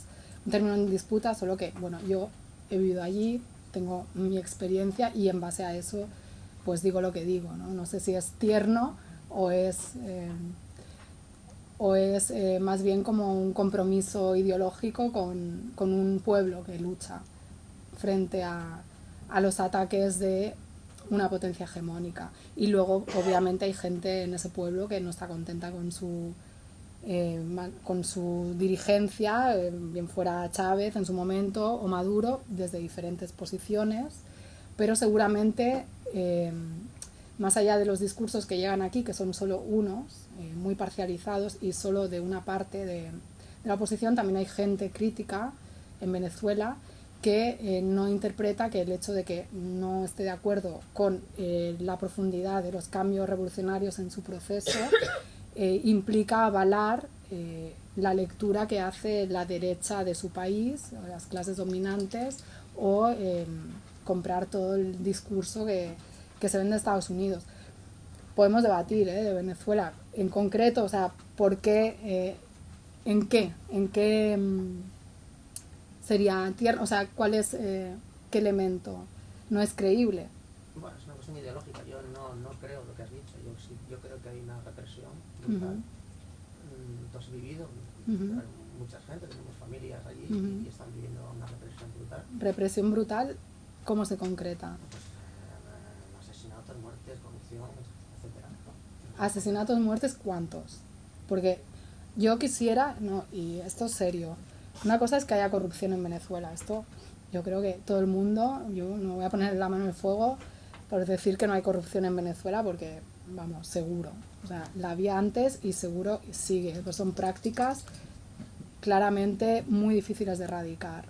un término en disputa, solo que, bueno, yo he vivido allí, tengo mi experiencia y en base a eso, pues digo lo que digo, ¿no? No sé si es tierno o es más bien como un compromiso ideológico con un pueblo que lucha frente a los ataques de una potencia hegemónica. Y luego, obviamente, hay gente en ese pueblo que no está contenta con su dirigencia, bien fuera Chávez en su momento o Maduro, desde diferentes posiciones, pero seguramente, más allá de los discursos que llegan aquí, que son solo unos, muy parcializados y solo de una parte de la oposición, también hay gente crítica en Venezuela que no interpreta que el hecho de que no esté de acuerdo con la profundidad de los cambios revolucionarios en su proceso implica avalar la lectura que hace la derecha de su país, o las clases dominantes, o comprar todo el discurso que se vende en Estados Unidos. Podemos debatir de Venezuela en concreto, o sea, ¿por qué? ¿En qué sería tierno? O sea, ¿cuál es qué elemento no es creíble? Bueno, es una cuestión ideológica. Yo no creo lo que has dicho. Yo creo que hay una represión brutal. Tú has vivido, mucha gente, tenemos familias allí y están viviendo una represión brutal. ¿Represión brutal? ¿Cómo se concreta? Pues, asesinatos, muertes, corrupción, etcétera. ¿Asesinatos, muertes, cuántos? Porque yo quisiera, no, y esto es serio, una cosa es que haya corrupción en Venezuela, esto yo creo que todo el mundo, yo no voy a poner la mano en el fuego por decir que no hay corrupción en Venezuela, porque, vamos, seguro, o sea, la había antes y seguro sigue, pues son prácticas claramente muy difíciles de erradicar,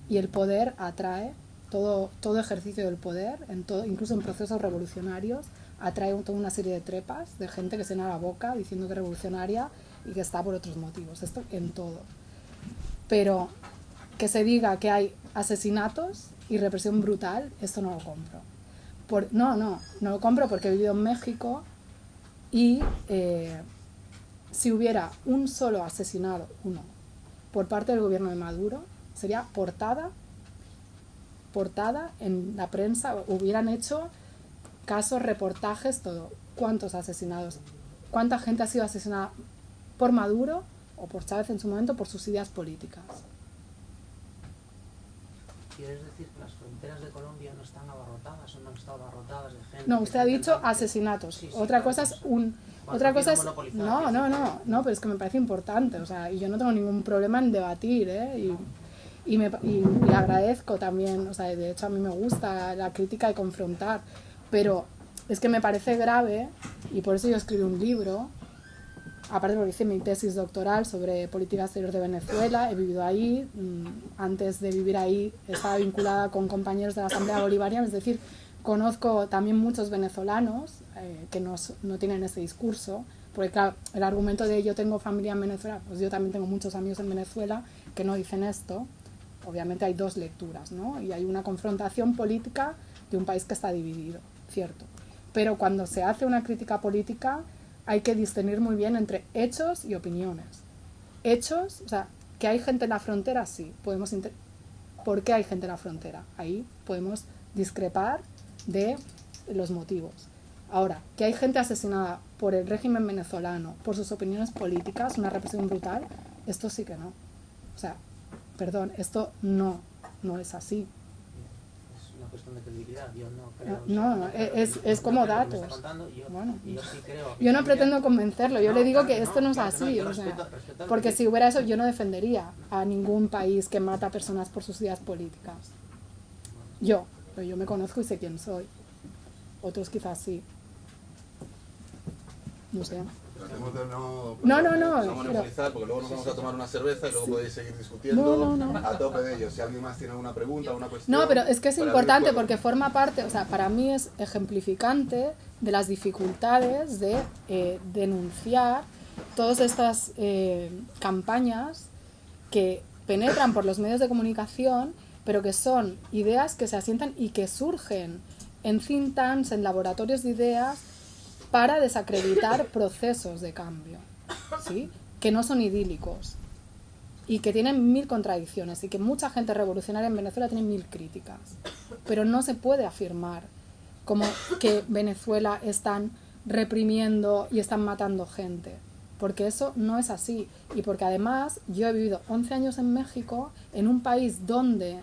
y el poder atrae, todo ejercicio del poder, incluso en procesos revolucionarios, atrae toda una serie de trepas de gente que se llena la boca diciendo que es revolucionaria y que está por otros motivos, esto en todo. Pero que se diga que hay asesinatos y represión brutal, esto no lo compro. No lo compro porque he vivido en México y si hubiera un solo asesinado, uno, por parte del gobierno de Maduro, sería portada en la prensa, hubieran hecho casos, reportajes, todo. ¿Cuántos asesinados? ¿Cuánta gente ha sido asesinada por Maduro o por Chávez en su momento por sus ideas políticas? ¿Quieres decir que las fronteras de Colombia no están abarrotadas o no han estado abarrotadas de gente? No, usted ha dicho asesinatos. Sí, otra cosa es otra cosa es no, pero es que me parece importante, o sea, y yo no tengo ningún problema en debatir, y agradezco también, o sea, de hecho a mí me gusta la crítica y confrontar, pero es que me parece grave, y por eso yo escribí un libro, aparte porque hice mi tesis doctoral sobre política exterior de Venezuela, he vivido ahí, antes de vivir ahí estaba vinculada con compañeros de la Asamblea Bolivariana, es decir, conozco también muchos venezolanos que no tienen ese discurso, porque claro, el argumento de yo tengo familia en Venezuela, pues yo también tengo muchos amigos en Venezuela que no dicen esto, obviamente hay dos lecturas, ¿no? Y hay una confrontación política de un país que está dividido, cierto. Pero cuando se hace una crítica política hay que discernir muy bien entre hechos y opiniones. Hechos, o sea, que hay gente en la frontera, sí, podemos ¿por qué hay gente en la frontera? Ahí podemos discrepar de los motivos. Ahora, que hay gente asesinada por el régimen venezolano, por sus opiniones políticas, una represión brutal, esto sí que no. O sea, perdón, esto no es así. Es una cuestión de credibilidad, yo no creo... No, es como datos. Bueno, yo sí creo... Yo no pretendo convencerlo, yo le digo que esto no es así. O sea, porque si hubiera eso, yo no defendería a ningún país que mata a personas por sus ideas políticas. Pero yo me conozco y sé quién soy. Otros quizás sí. No sé. Tratemos de no monopolizar, porque luego nos vamos a tomar una cerveza y luego podéis seguir discutiendo No. a tope de ello. Si alguien más tiene alguna pregunta, una cuestión... No, pero es que es importante porque forma parte, o sea, para mí es ejemplificante de las dificultades de denunciar todas estas campañas que penetran por los medios de comunicación, pero que son ideas que se asientan y que surgen en think tanks, en laboratorios de ideas, para desacreditar procesos de cambio, ¿sí? Que no son idílicos y que tienen 1000 contradicciones y que mucha gente revolucionaria en Venezuela tiene 1000 críticas. Pero no se puede afirmar como que Venezuela están reprimiendo y están matando gente, porque eso no es así. Y porque además yo he vivido 11 años en México, en un país donde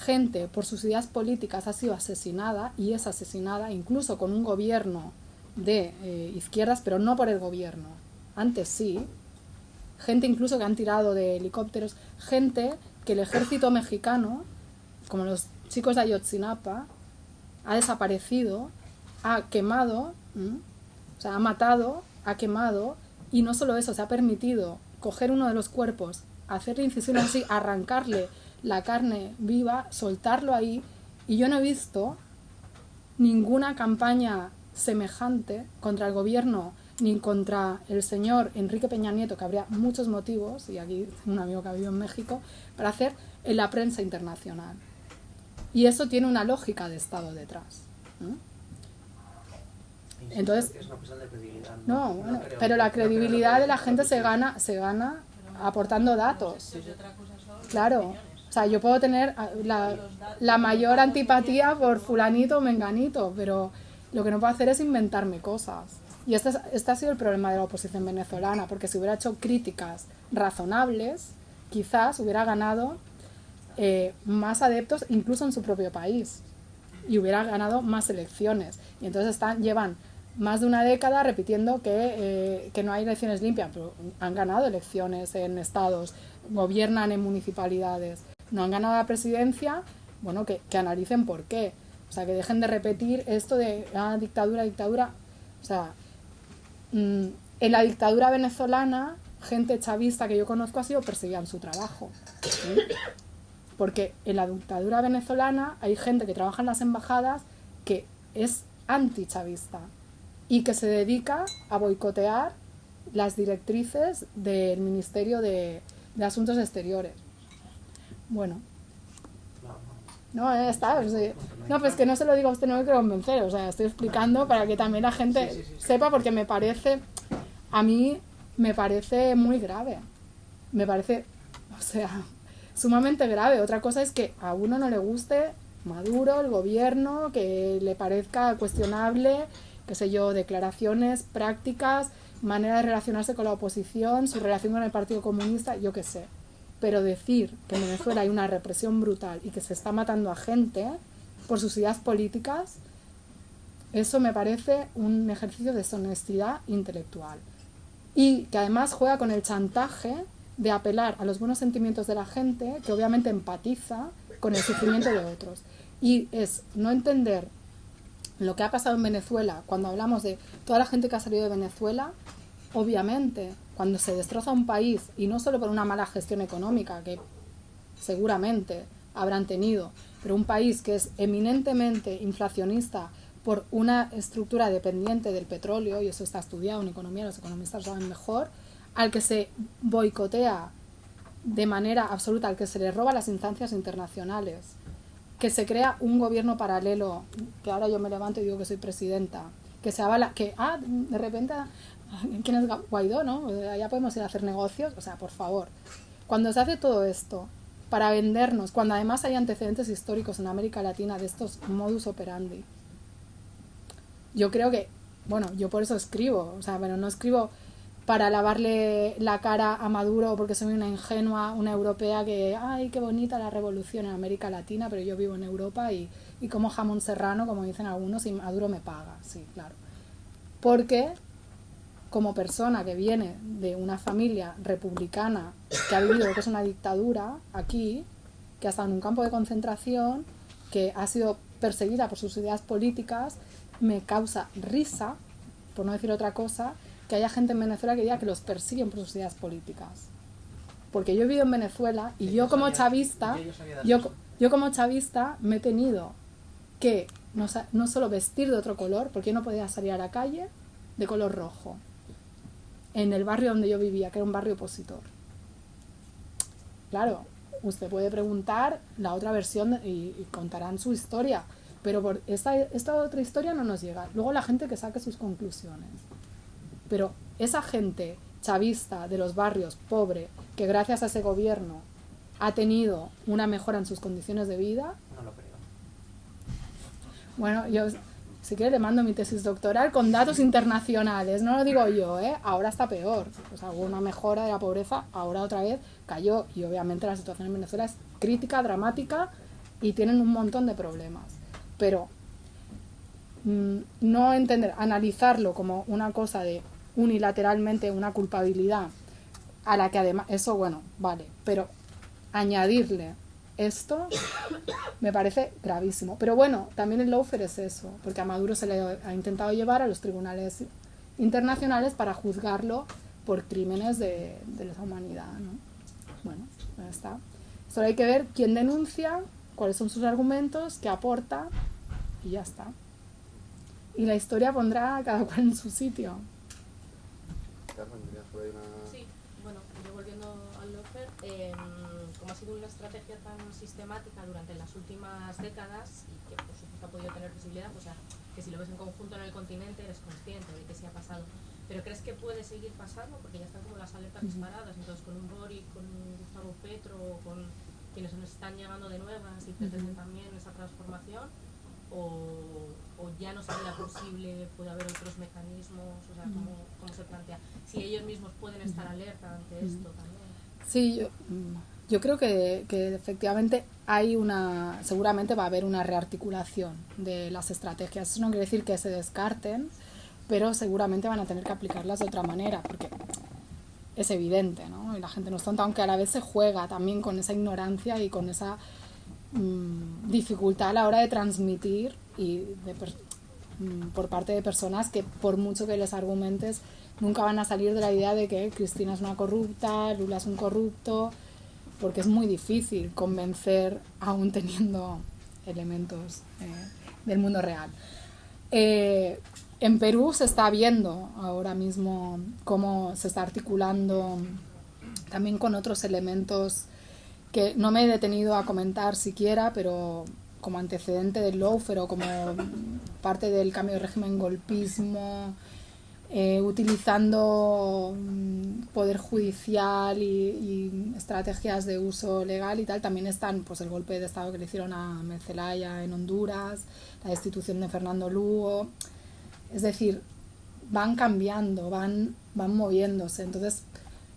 gente por sus ideas políticas ha sido asesinada y es asesinada incluso con un gobierno de izquierdas, pero no por el gobierno. Antes sí. Gente incluso que han tirado de helicópteros. Gente que el ejército mexicano, como los chicos de Ayotzinapa, ha desaparecido, ha quemado, o sea, ha matado, ha quemado, y no solo eso, se ha permitido coger uno de los cuerpos, hacerle incisión así, arrancarle la carne viva, soltarlo ahí, y yo no he visto ninguna campaña semejante contra el gobierno ni contra el señor Enrique Peña Nieto, que habría muchos motivos, y aquí tengo un amigo que ha vivido en México, para hacer en la prensa internacional. Y eso tiene una lógica de Estado detrás, ¿no? Entonces, es una cuestión de credibilidad, no, bueno, pero la credibilidad de la gente se gana aportando datos. Claro. O sea, yo puedo tener la mayor antipatía por fulanito o menganito, pero lo que no puedo hacer es inventarme cosas. Y este ha sido el problema de la oposición venezolana, porque si hubiera hecho críticas razonables, quizás hubiera ganado más adeptos incluso en su propio país y hubiera ganado más elecciones. Y entonces llevan más de una década repitiendo que no hay elecciones limpias, pero han ganado elecciones en estados, gobiernan en municipalidades, no han ganado la presidencia, bueno, que analicen por qué. O sea, que dejen de repetir esto de dictadura. O sea, en la dictadura venezolana, gente chavista que yo conozco ha sido perseguida en su trabajo, ¿sí? Porque en la dictadura venezolana hay gente que trabaja en las embajadas que es antichavista y que se dedica a boicotear las directrices del Ministerio de Asuntos Exteriores. Bueno, no, ya está. O sea, no, pues que no se lo digo a usted, no me quiero convencer. O sea, estoy explicando para que también la gente sepa, porque a mí me parece muy grave. Me parece, o sea, sumamente grave. Otra cosa es que a uno no le guste Maduro, el gobierno, que le parezca cuestionable, qué sé yo, declaraciones, prácticas, manera de relacionarse con la oposición, su relación con el Partido Comunista, yo qué sé. Pero decir que en Venezuela hay una represión brutal y que se está matando a gente por sus ideas políticas, eso me parece un ejercicio de deshonestidad intelectual. Y que además juega con el chantaje de apelar a los buenos sentimientos de la gente, que obviamente empatiza con el sufrimiento de otros. Y es no entender lo que ha pasado en Venezuela cuando hablamos de toda la gente que ha salido de Venezuela. Obviamente, cuando se destroza un país, y no solo por una mala gestión económica, que seguramente habrán tenido, pero un país que es eminentemente inflacionista por una estructura dependiente del petróleo, y eso está estudiado en economía, los economistas lo saben mejor, al que se boicotea de manera absoluta, al que se le roba las instancias internacionales, que se crea un gobierno paralelo, que ahora yo me levanto y digo que soy presidenta, que se avala, que de repente, ¿quién es Guaidó, no? Ya podemos ir a hacer negocios, o sea, por favor. Cuando se hace todo esto para vendernos, cuando además hay antecedentes históricos en América Latina de estos modus operandi, yo creo que, bueno, yo por eso escribo, o sea, pero no escribo para lavarle la cara a Maduro porque soy una ingenua, una europea que, ay, qué bonita la revolución en América Latina, pero yo vivo en Europa y como jamón serrano, como dicen algunos, y Maduro me paga, sí, claro. Porque como persona que viene de una familia republicana que ha vivido lo que es una dictadura aquí, que ha estado en un campo de concentración, que ha sido perseguida por sus ideas políticas, me causa risa, por no decir otra cosa, que haya gente en Venezuela que diga que los persiguen por sus ideas políticas. Porque yo he vivido en Venezuela y yo como chavista, yo como chavista me he tenido que no solo vestir de otro color, porque yo no podía salir a la calle de color rojo, en el barrio donde yo vivía, que era un barrio opositor. Claro, usted puede preguntar la otra versión y contarán su historia, pero por esta otra historia no nos llega. Luego la gente que saque sus conclusiones. Pero esa gente chavista de los barrios, pobre, que gracias a ese gobierno ha tenido una mejora en sus condiciones de vida... No lo creo. Bueno, yo... Si quiere le mando mi tesis doctoral con datos internacionales, no lo digo yo, ahora está peor. O sea, hubo una mejora de la pobreza, ahora otra vez cayó y obviamente la situación en Venezuela es crítica, dramática y tienen un montón de problemas. Pero no entender, analizarlo como una cosa de unilateralmente una culpabilidad a la que además, eso bueno, vale, pero añadirle esto me parece gravísimo. Pero bueno, también el lawfare es eso, porque a Maduro se le ha intentado llevar a los tribunales internacionales para juzgarlo por crímenes de lesa humanidad, ¿no? Bueno, ya está. Solo hay que ver quién denuncia, cuáles son sus argumentos, qué aporta y ya está. Y la historia pondrá a cada cual en su sitio. Sí, bueno, yo volviendo al lawfare, como ha sido una estrategia tan sistemática durante las últimas décadas y que por supuesto ha podido tener visibilidad, o sea, que si lo ves en conjunto en el continente eres consciente de que sí ha pasado, pero ¿crees que puede seguir pasando? Porque ya están como las alertas disparadas, entonces con un Boric, con un Gustavo Petro, con quienes nos están llegando de nuevas y pretenden también esa transformación, o ya no sería posible, puede haber otros mecanismos, o sea, ¿cómo se plantea? Si ellos mismos pueden estar alerta ante esto también. Sí, yo creo que efectivamente seguramente va a haber una rearticulación de las estrategias. Eso no quiere decir que se descarten, pero seguramente van a tener que aplicarlas de otra manera, porque es evidente, ¿no? Y la gente no es tonta, aunque a la vez se juega también con esa ignorancia y con esa dificultad a la hora de transmitir y por parte de personas que por mucho que les argumentes nunca van a salir de la idea de que Cristina es una corrupta, Lula es un corrupto, porque es muy difícil convencer aún teniendo elementos del mundo real. En Perú se está viendo ahora mismo cómo se está articulando también con otros elementos que no me he detenido a comentar siquiera, pero como antecedente del lawfare o como parte del cambio de régimen golpismo, utilizando poder judicial y estrategias de uso legal y tal. También están pues el golpe de estado que le hicieron a Zelaya en Honduras, la destitución de Fernando Lugo. Es decir, van cambiando, van moviéndose. Entonces,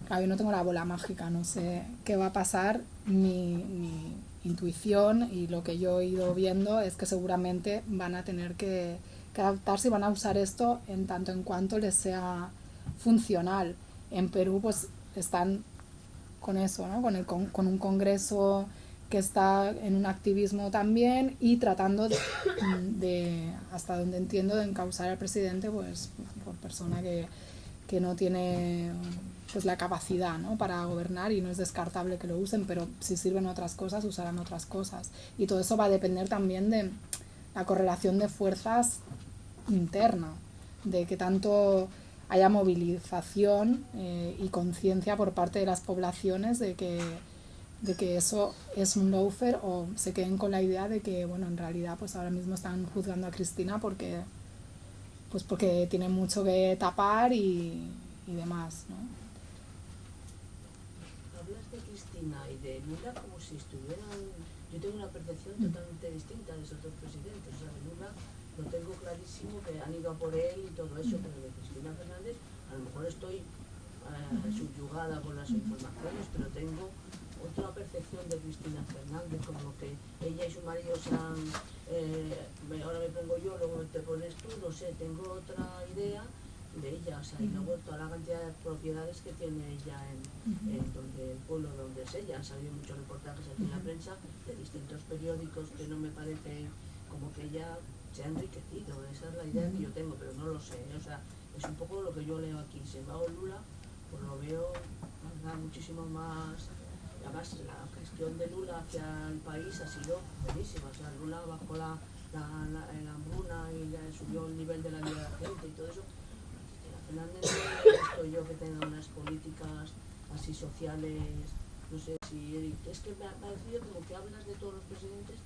claro, yo no tengo la bola mágica, no sé qué va a pasar. Mi intuición y lo que yo he ido viendo es que seguramente van a tener que adaptarse y van a usar esto en tanto en cuanto les sea funcional. En Perú pues están con eso, ¿no? Con un congreso que está en un activismo también y tratando de hasta donde entiendo, de encausar al presidente pues por persona que no tiene pues la capacidad, ¿no? Para gobernar, y no es descartable que lo usen, pero si sirven otras cosas, usarán otras cosas. Y todo eso va a depender también de la correlación de fuerzas interna, de que tanto haya movilización y conciencia por parte de las poblaciones de que eso es un lawfare, o se queden con la idea de que, bueno, en realidad pues ahora mismo están juzgando a Cristina porque tiene mucho que tapar y demás, ¿no? Hablas de Cristina y de Lula como si estuvieran... Yo tengo una percepción totalmente distinta de esos dos presidentes. O sea, de Lula lo tengo clarísimo, que han ido a por él y todo eso, pero de Cristina Fernández a lo mejor estoy subyugada por las informaciones, pero tengo otra percepción de Cristina Fernández, como que ella y su marido se han... ahora me pongo yo, luego te pones tú, no sé, tengo otra idea de ella, o sea, y luego toda la cantidad de propiedades que tiene ella en donde, el pueblo donde es ella. Han salido muchos reportajes aquí en la prensa de distintos periódicos que no me parece como que ella se ha enriquecido. Esa es la idea que yo tengo, pero no lo sé, o sea, es un poco lo que yo leo aquí. Sin embargo, Lula, pues lo veo, ¿verdad?, muchísimo más. Además, la gestión de Lula hacia el país ha sido buenísima. O sea, Lula bajó la hambruna y subió el nivel de la vida de la gente y todo eso. Fernández, no he visto yo que tenga unas políticas así sociales, no sé si... Es que me ha parecido como que hablas de todos los presidentes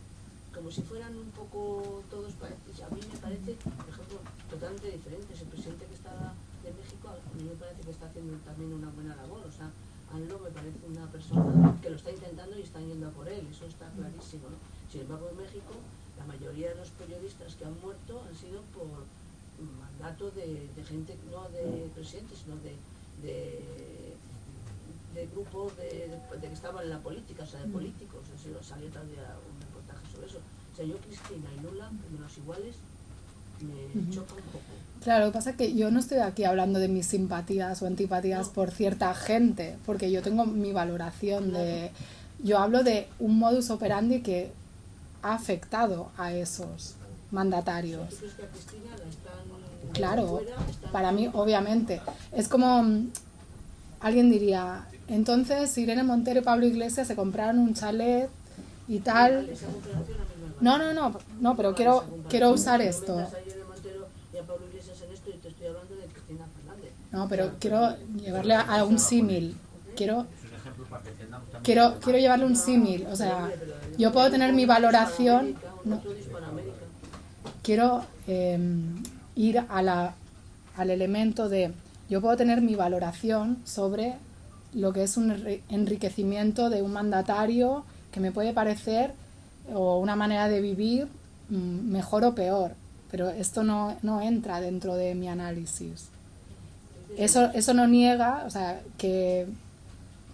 como si fueran un poco todos parecidos. A mí me parece, por ejemplo, totalmente diferentes. El presidente que está de México, a mí me parece que está haciendo también una buena labor. O sea, AMLO me parece una persona que lo está intentando y están yendo a por él, eso está clarísimo, ¿no? Sin embargo, en México, la mayoría de los periodistas que han muerto han sido por mandato de gente, no de presidentes, sino de grupos de que estaban en la política, o sea, de políticos. Eso salió también un reportaje sobre eso. O sea, yo, Cristina y Lula, menos iguales, me choca un poco. Claro, lo que pasa es que yo no estoy aquí hablando de mis simpatías o antipatías por cierta gente, porque yo tengo mi valoración de... Yo hablo de un modus operandi que ha afectado a esos mandatarios. ¿Tú crees que a Cristina la están... Claro, para mí, obviamente. Es como... Alguien diría, entonces Irene Montero y Pablo Iglesias se compraron un chalet y tal... No, pero quiero usar esto. No, pero quiero llevarle a un símil. Quiero llevarle un símil. O sea, yo puedo tener mi valoración. No, quiero ir al elemento de... Yo puedo tener mi valoración sobre lo que es un enriquecimiento de un mandatario que me puede parecer, o una manera de vivir mejor o peor, pero esto no entra dentro de mi análisis. Eso no niega, o sea, que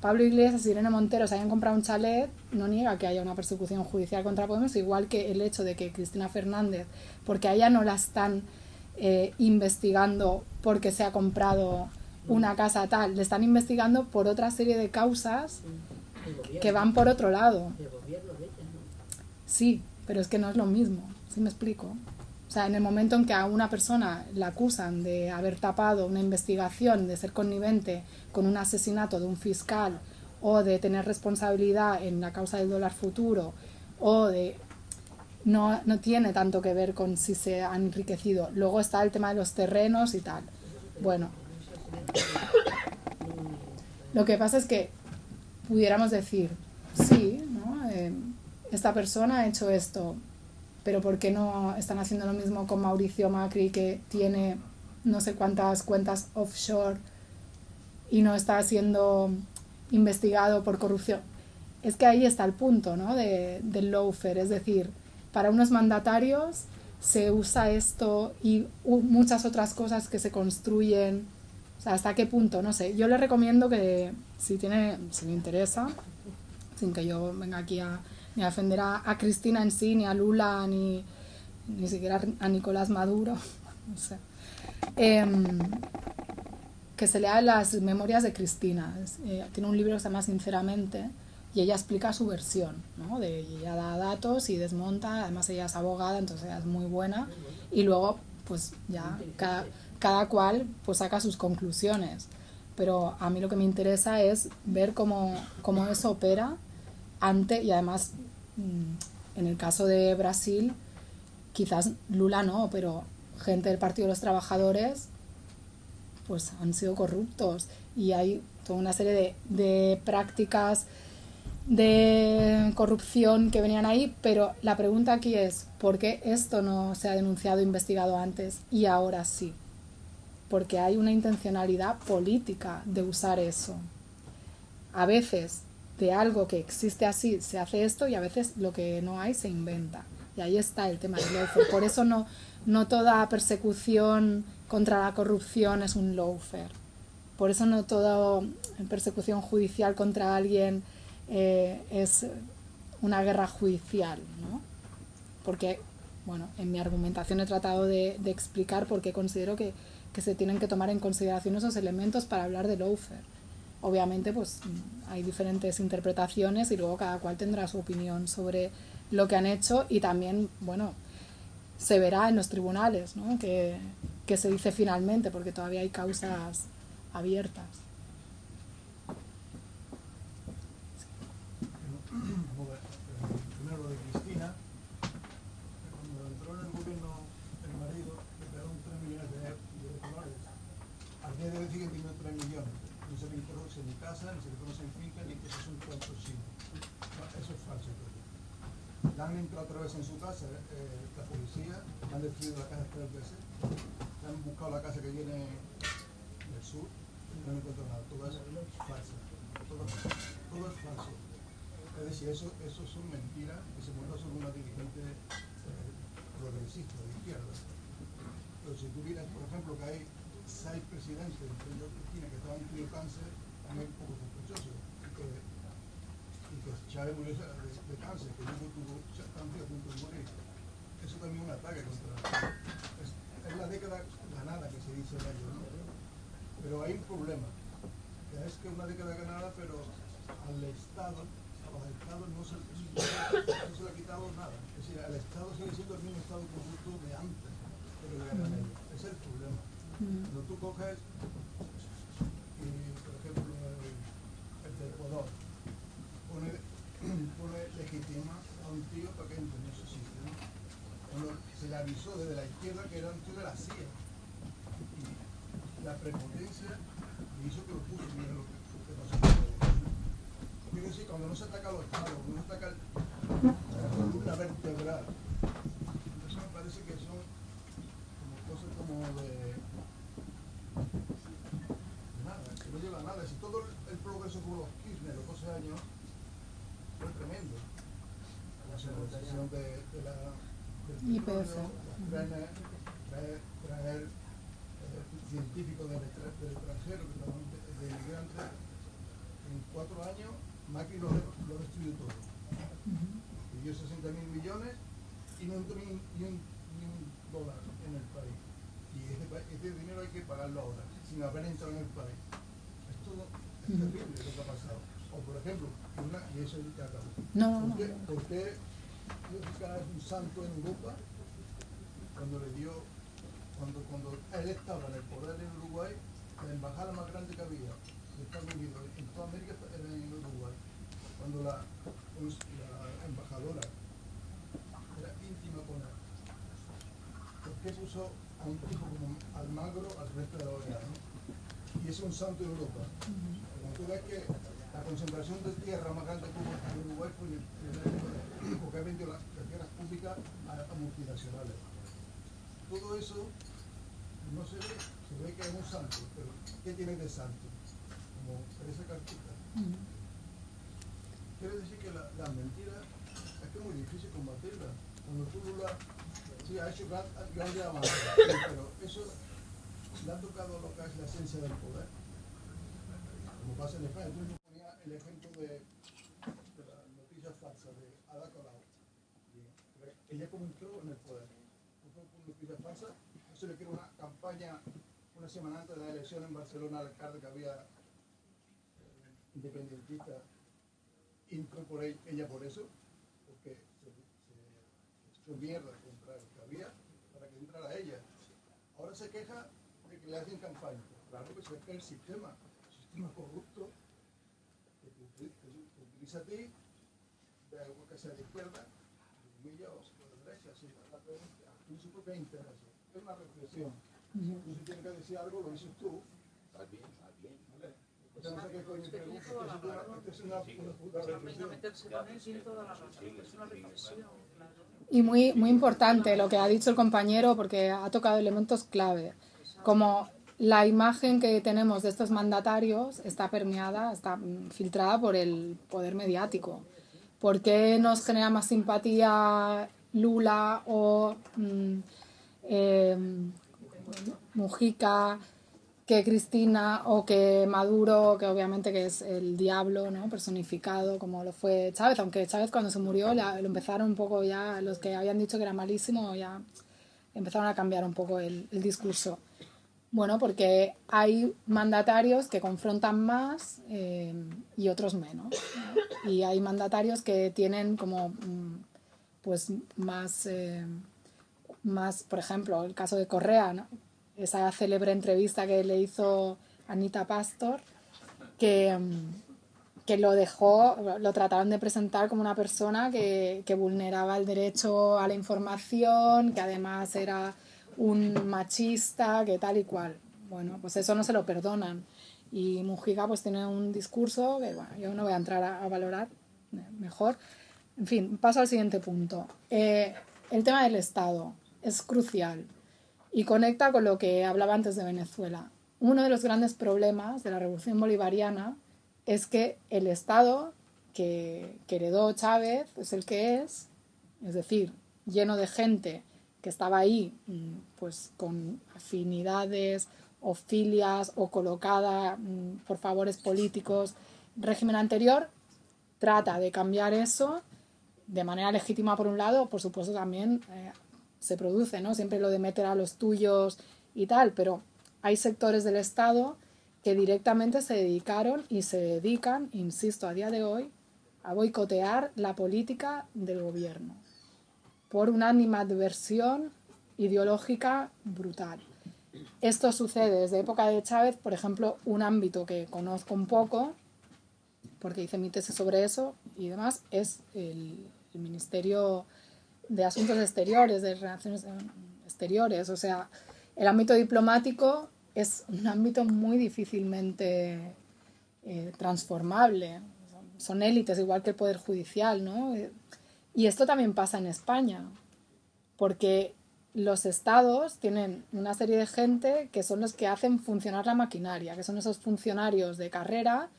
Pablo Iglesias y Irene Montero se hayan comprado un chalet, no niega que haya una persecución judicial contra Podemos, igual que el hecho de que Cristina Fernández, porque a ella no la están investigando porque se ha comprado una casa tal, le están investigando por otra serie de causas que van por otro lado. Sí, pero es que no es lo mismo, ¿sí me explico? O sea, en el momento en que a una persona la acusan de haber tapado una investigación, de ser connivente con un asesinato de un fiscal, o de tener responsabilidad en la causa del dólar futuro, o de... No tiene tanto que ver con si se han enriquecido. Luego está el tema de los terrenos y tal. Bueno, lo que pasa es que pudiéramos decir, sí, ¿no? Esta persona ha hecho esto, pero ¿por qué no están haciendo lo mismo con Mauricio Macri, que tiene no sé cuántas cuentas offshore y no está siendo investigado por corrupción? Es que ahí está el punto, ¿no? del lawfare, es decir, para unos mandatarios se usa esto y muchas otras cosas que se construyen. O sea, ¿hasta qué punto? No sé. Yo le recomiendo que, si le interesa, sin que yo venga aquí ni a defender a Cristina en sí, ni a Lula, ni siquiera a Nicolás Maduro, no sé, que se lea las memorias de Cristina. Tiene un libro que se llama Sinceramente, y ella explica su versión, ¿no? Ella da datos y desmonta, además ella es abogada, entonces ella es muy buena, y luego pues ya cada cual pues saca sus conclusiones, pero a mí lo que me interesa es ver cómo eso opera y además en el caso de Brasil, quizás Lula no, pero gente del Partido de los Trabajadores pues han sido corruptos y hay toda una serie de prácticas de corrupción que venían ahí, pero la pregunta aquí es ¿por qué esto no se ha denunciado e investigado antes y ahora sí? Porque hay una intencionalidad política de usar eso. A veces de algo que existe así se hace esto y a veces lo que no hay se inventa. Y ahí está el tema del lawfare. Por eso no toda persecución contra la corrupción es un lawfare. Por eso no toda persecución judicial contra alguien es una guerra judicial, ¿no? Porque, bueno, en mi argumentación he tratado de explicar por qué considero que se tienen que tomar en consideración esos elementos para hablar de lawfare. Obviamente, pues hay diferentes interpretaciones y luego cada cual tendrá su opinión sobre lo que han hecho y también, bueno, se verá en los tribunales, ¿no? que se dice finalmente, porque todavía hay causas abiertas. Primero lo de Cristina, cuando entró en el gobierno el marido, le pagaron 3 millones de dólares. Al día de hoy siguen teniendo 3 millones. No se le conoce ni casa, ni se le conoce en finca, ni que eso es un cuento chino. Eso es falso. Le han entrado otra vez en su casa, la policía, le han destruido la casa 3 veces, le han buscado la casa que viene del sur, no han encontrado nada. Todo eso es falso. Todo es falso. Es decir, eso son mentiras que se montan sobre una dirigente progresista de izquierda. Pero si tú miras, por ejemplo, que hay 6 presidentes, entre ellos Cristina, que estaban teniendo cáncer, también es un poco sospechoso. Y que Chávez murió de cáncer, que luego tuvo cáncer a punto de morir. Eso también es un ataque contra... Es la década ganada que se dice en ello, ¿no? Pero hay un problema, que es que es una década ganada, pero al Estado... A los estados no se le ha quitado nada. Es decir, el Estado sigue siendo el mismo Estado corrupto de antes, pero le ganan ellos. Ese es el problema. Cuando tú coges, y, por ejemplo, el de Ecuador, pone legitima a un tío para que entre en ese sitio, ¿no? Cuando se le avisó desde la izquierda que era un tío de la CIA. Y la prepotencia le hizo que lo puso, mira lo que pasó. Quiero decir, cuando no se ataca a los estados, cuando no se ataca la columna vertebral, eso me parece que son como cosas como de nada, que no lleva a nada. Si todo el progreso con los Kirchner, los 12 años, fue tremendo. La segmentación del YPF. Traer científicos del extranjero, de inmigrantes, en 4 años Macri lo destruyó todo. Y dio 60.000 millones y no entró ni un dólar en el país. Y ese dinero hay que pagarlo ahora, sin haber entrado en el país. Esto es terrible lo que ha pasado. O por ejemplo, y eso ya acabó. ¿Por qué Mujica es un santo en Europa? Cuando él estaba en el poder en Uruguay, la embajada más grande que había de Estados Unidos en toda América era en Uruguay. Cuando la embajadora era íntima con él, ¿por qué puso a un tipo como Almagro al resto de la OEA, ¿no? Y es un santo en Europa. Cuando tú ves que la concentración de tierra más grande que hubo en Uruguay fue porque ha vendido las tierras públicas a multinacionales. Todo eso no se ve que es un santo, pero ¿qué tiene de santo? Como esa cartita. Quiere decir que la mentira es que es muy difícil combatirla. Cuando tú sí, ha hecho grandes avances, pero eso le ha tocado lo que es la esencia del poder. Como pasa en España. Tú ponía el ejemplo de la noticia falsa de Ada Colau. Ella comenzó en el poder. Fue una noticia falsa. Se le creó una campaña una semana antes de la elección en Barcelona al alcalde que había independentista, entró por ella por eso, porque se echó mierda contra el que había para que entrara ella. Ahora se queja de que le hacen campaña. Claro que es que el sistema corrupto que te utiliza a ti, de algo que sea de izquierda, de humilla o de derecha, así, la pregunta, tiene su propia interés. Es una reflexión. Tú si tienes que decir algo, lo dices tú, Yo no sé qué coño pregunta, es una puta reflexión. Meterse con él tiene toda la razón. Es una reflexión, claro. Y muy, muy importante lo que ha dicho el compañero, porque ha tocado elementos clave, como la imagen que tenemos de estos mandatarios está permeada, está filtrada por el poder mediático. ¿Por qué nos genera más simpatía Lula o Mujica que Cristina o que Maduro, que obviamente que es el diablo, ¿no?, personificado, como lo fue Chávez? Aunque Chávez cuando se murió lo empezaron un poco ya, los que habían dicho que era malísimo, ya empezaron a cambiar un poco el discurso. Bueno, porque hay mandatarios que confrontan más y otros menos, ¿no? Y hay mandatarios que tienen como pues más, por ejemplo, el caso de Correa, ¿no?, esa célebre entrevista que le hizo Anita Pastor, que lo trataron de presentar como una persona que vulneraba el derecho a la información, que además era un machista, que tal y cual. Bueno, pues eso no se lo perdonan. Y Mujica pues tiene un discurso que, bueno, yo no voy a entrar a valorar mejor. En fin, paso al siguiente punto. El tema del Estado es crucial y conecta con lo que hablaba antes de Venezuela. Uno de los grandes problemas de la revolución bolivariana es que el Estado que heredó Chávez es el que es decir, lleno de gente que estaba ahí pues con afinidades o filias o colocada por favores políticos. El régimen anterior trata de cambiar eso de manera legítima por un lado, por supuesto también se produce, ¿no?, siempre lo de meter a los tuyos y tal, pero hay sectores del Estado que directamente se dedicaron y se dedican, insisto, a día de hoy, a boicotear la política del gobierno por una animadversión ideológica brutal. Esto sucede desde época de Chávez, por ejemplo, un ámbito que conozco un poco, porque hice mi tesis sobre eso y demás, es el Ministerio de Asuntos Exteriores, de Relaciones Exteriores. O sea, el ámbito diplomático es un ámbito muy difícilmente transformable. Son élites, igual que el Poder Judicial, ¿no? Y esto también pasa en España, porque los estados tienen una serie de gente que son los que hacen funcionar la maquinaria, que son esos funcionarios de carrera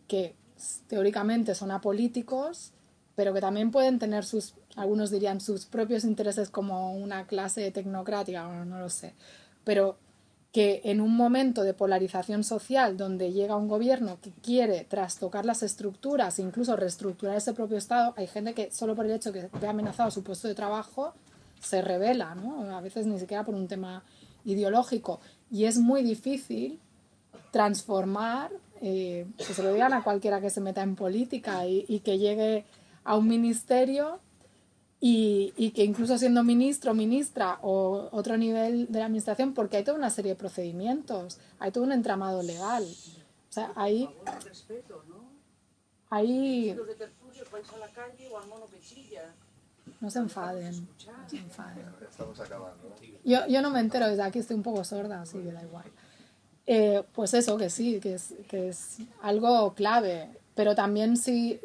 que teóricamente son apolíticos, pero que también pueden tener algunos dirían sus propios intereses como una clase tecnocrática, bueno, no lo sé, pero que en un momento de polarización social donde llega un gobierno que quiere trastocar las estructuras, incluso reestructurar ese propio Estado, hay gente que solo por el hecho de que ve amenazado su puesto de trabajo se rebela, ¿no? A veces ni siquiera por un tema ideológico. Y es muy difícil transformar, que se lo digan a cualquiera que se meta en política y que llegue a un ministerio y que incluso siendo ministro, ministra o otro nivel de la administración, porque hay toda una serie de procedimientos, hay todo un entramado legal. O sea, ahí no se enfaden. Estamos acabando. Yo no me entero, desde aquí estoy un poco sorda, así que da igual. Pues eso, que sí, que es algo clave, pero también sí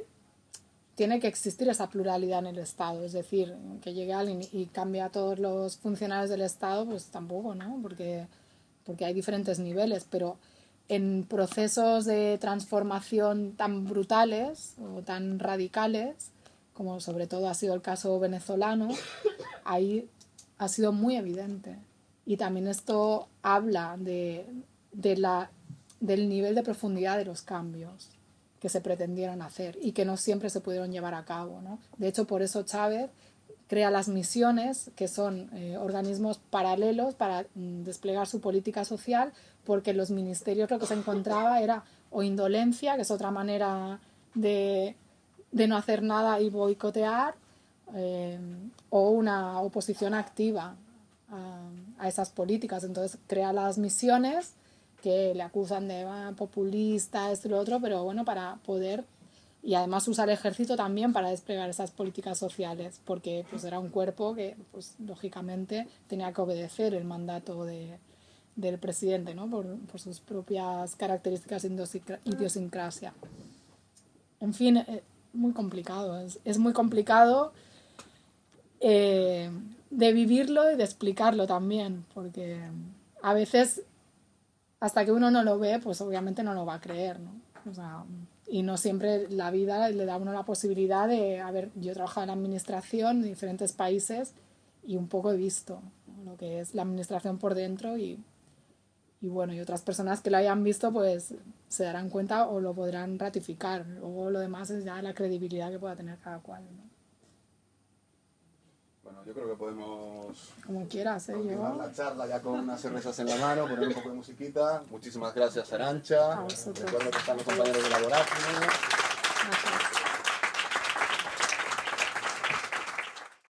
tiene que existir esa pluralidad en el Estado, es decir, que llegue alguien y cambie a todos los funcionarios del Estado, pues tampoco, ¿no? Porque hay diferentes niveles, pero en procesos de transformación tan brutales o tan radicales, como sobre todo ha sido el caso venezolano, ahí ha sido muy evidente. Y también esto habla del nivel de profundidad de los cambios que se pretendieron hacer y que no siempre se pudieron llevar a cabo, ¿no? De hecho, por eso Chávez crea las misiones, que son organismos paralelos para desplegar su política social, porque los ministerios lo que se encontraba era o indolencia, que es otra manera de no hacer nada y boicotear, o una oposición activa a esas políticas. Entonces crea las misiones que le acusan de populista, esto y lo otro, pero bueno, para poder, y además usa el ejército también para desplegar esas políticas sociales, porque pues era un cuerpo que pues lógicamente tenía que obedecer el mandato del presidente, ¿no? Por sus propias características idiosincrasia. En fin, muy complicado, es muy complicado de vivirlo y de explicarlo también, porque a veces hasta que uno no lo ve, pues obviamente no lo va a creer, ¿no? O sea, y no siempre la vida le da a uno la posibilidad de, a ver, yo he trabajado en la administración en diferentes países y un poco he visto, ¿no?, lo que es la administración por dentro y bueno, y otras personas que lo hayan visto pues se darán cuenta o lo podrán ratificar. Luego lo demás es ya la credibilidad que pueda tener cada cual, ¿no? Bueno, yo creo que podemos Como quieras, continuar yo... la charla ya con unas cervezas en la mano, poner un poco de musiquita. Muchísimas gracias, Arantxa. A vosotros. Recuerdo que están los compañeros de laboratorio. Gracias.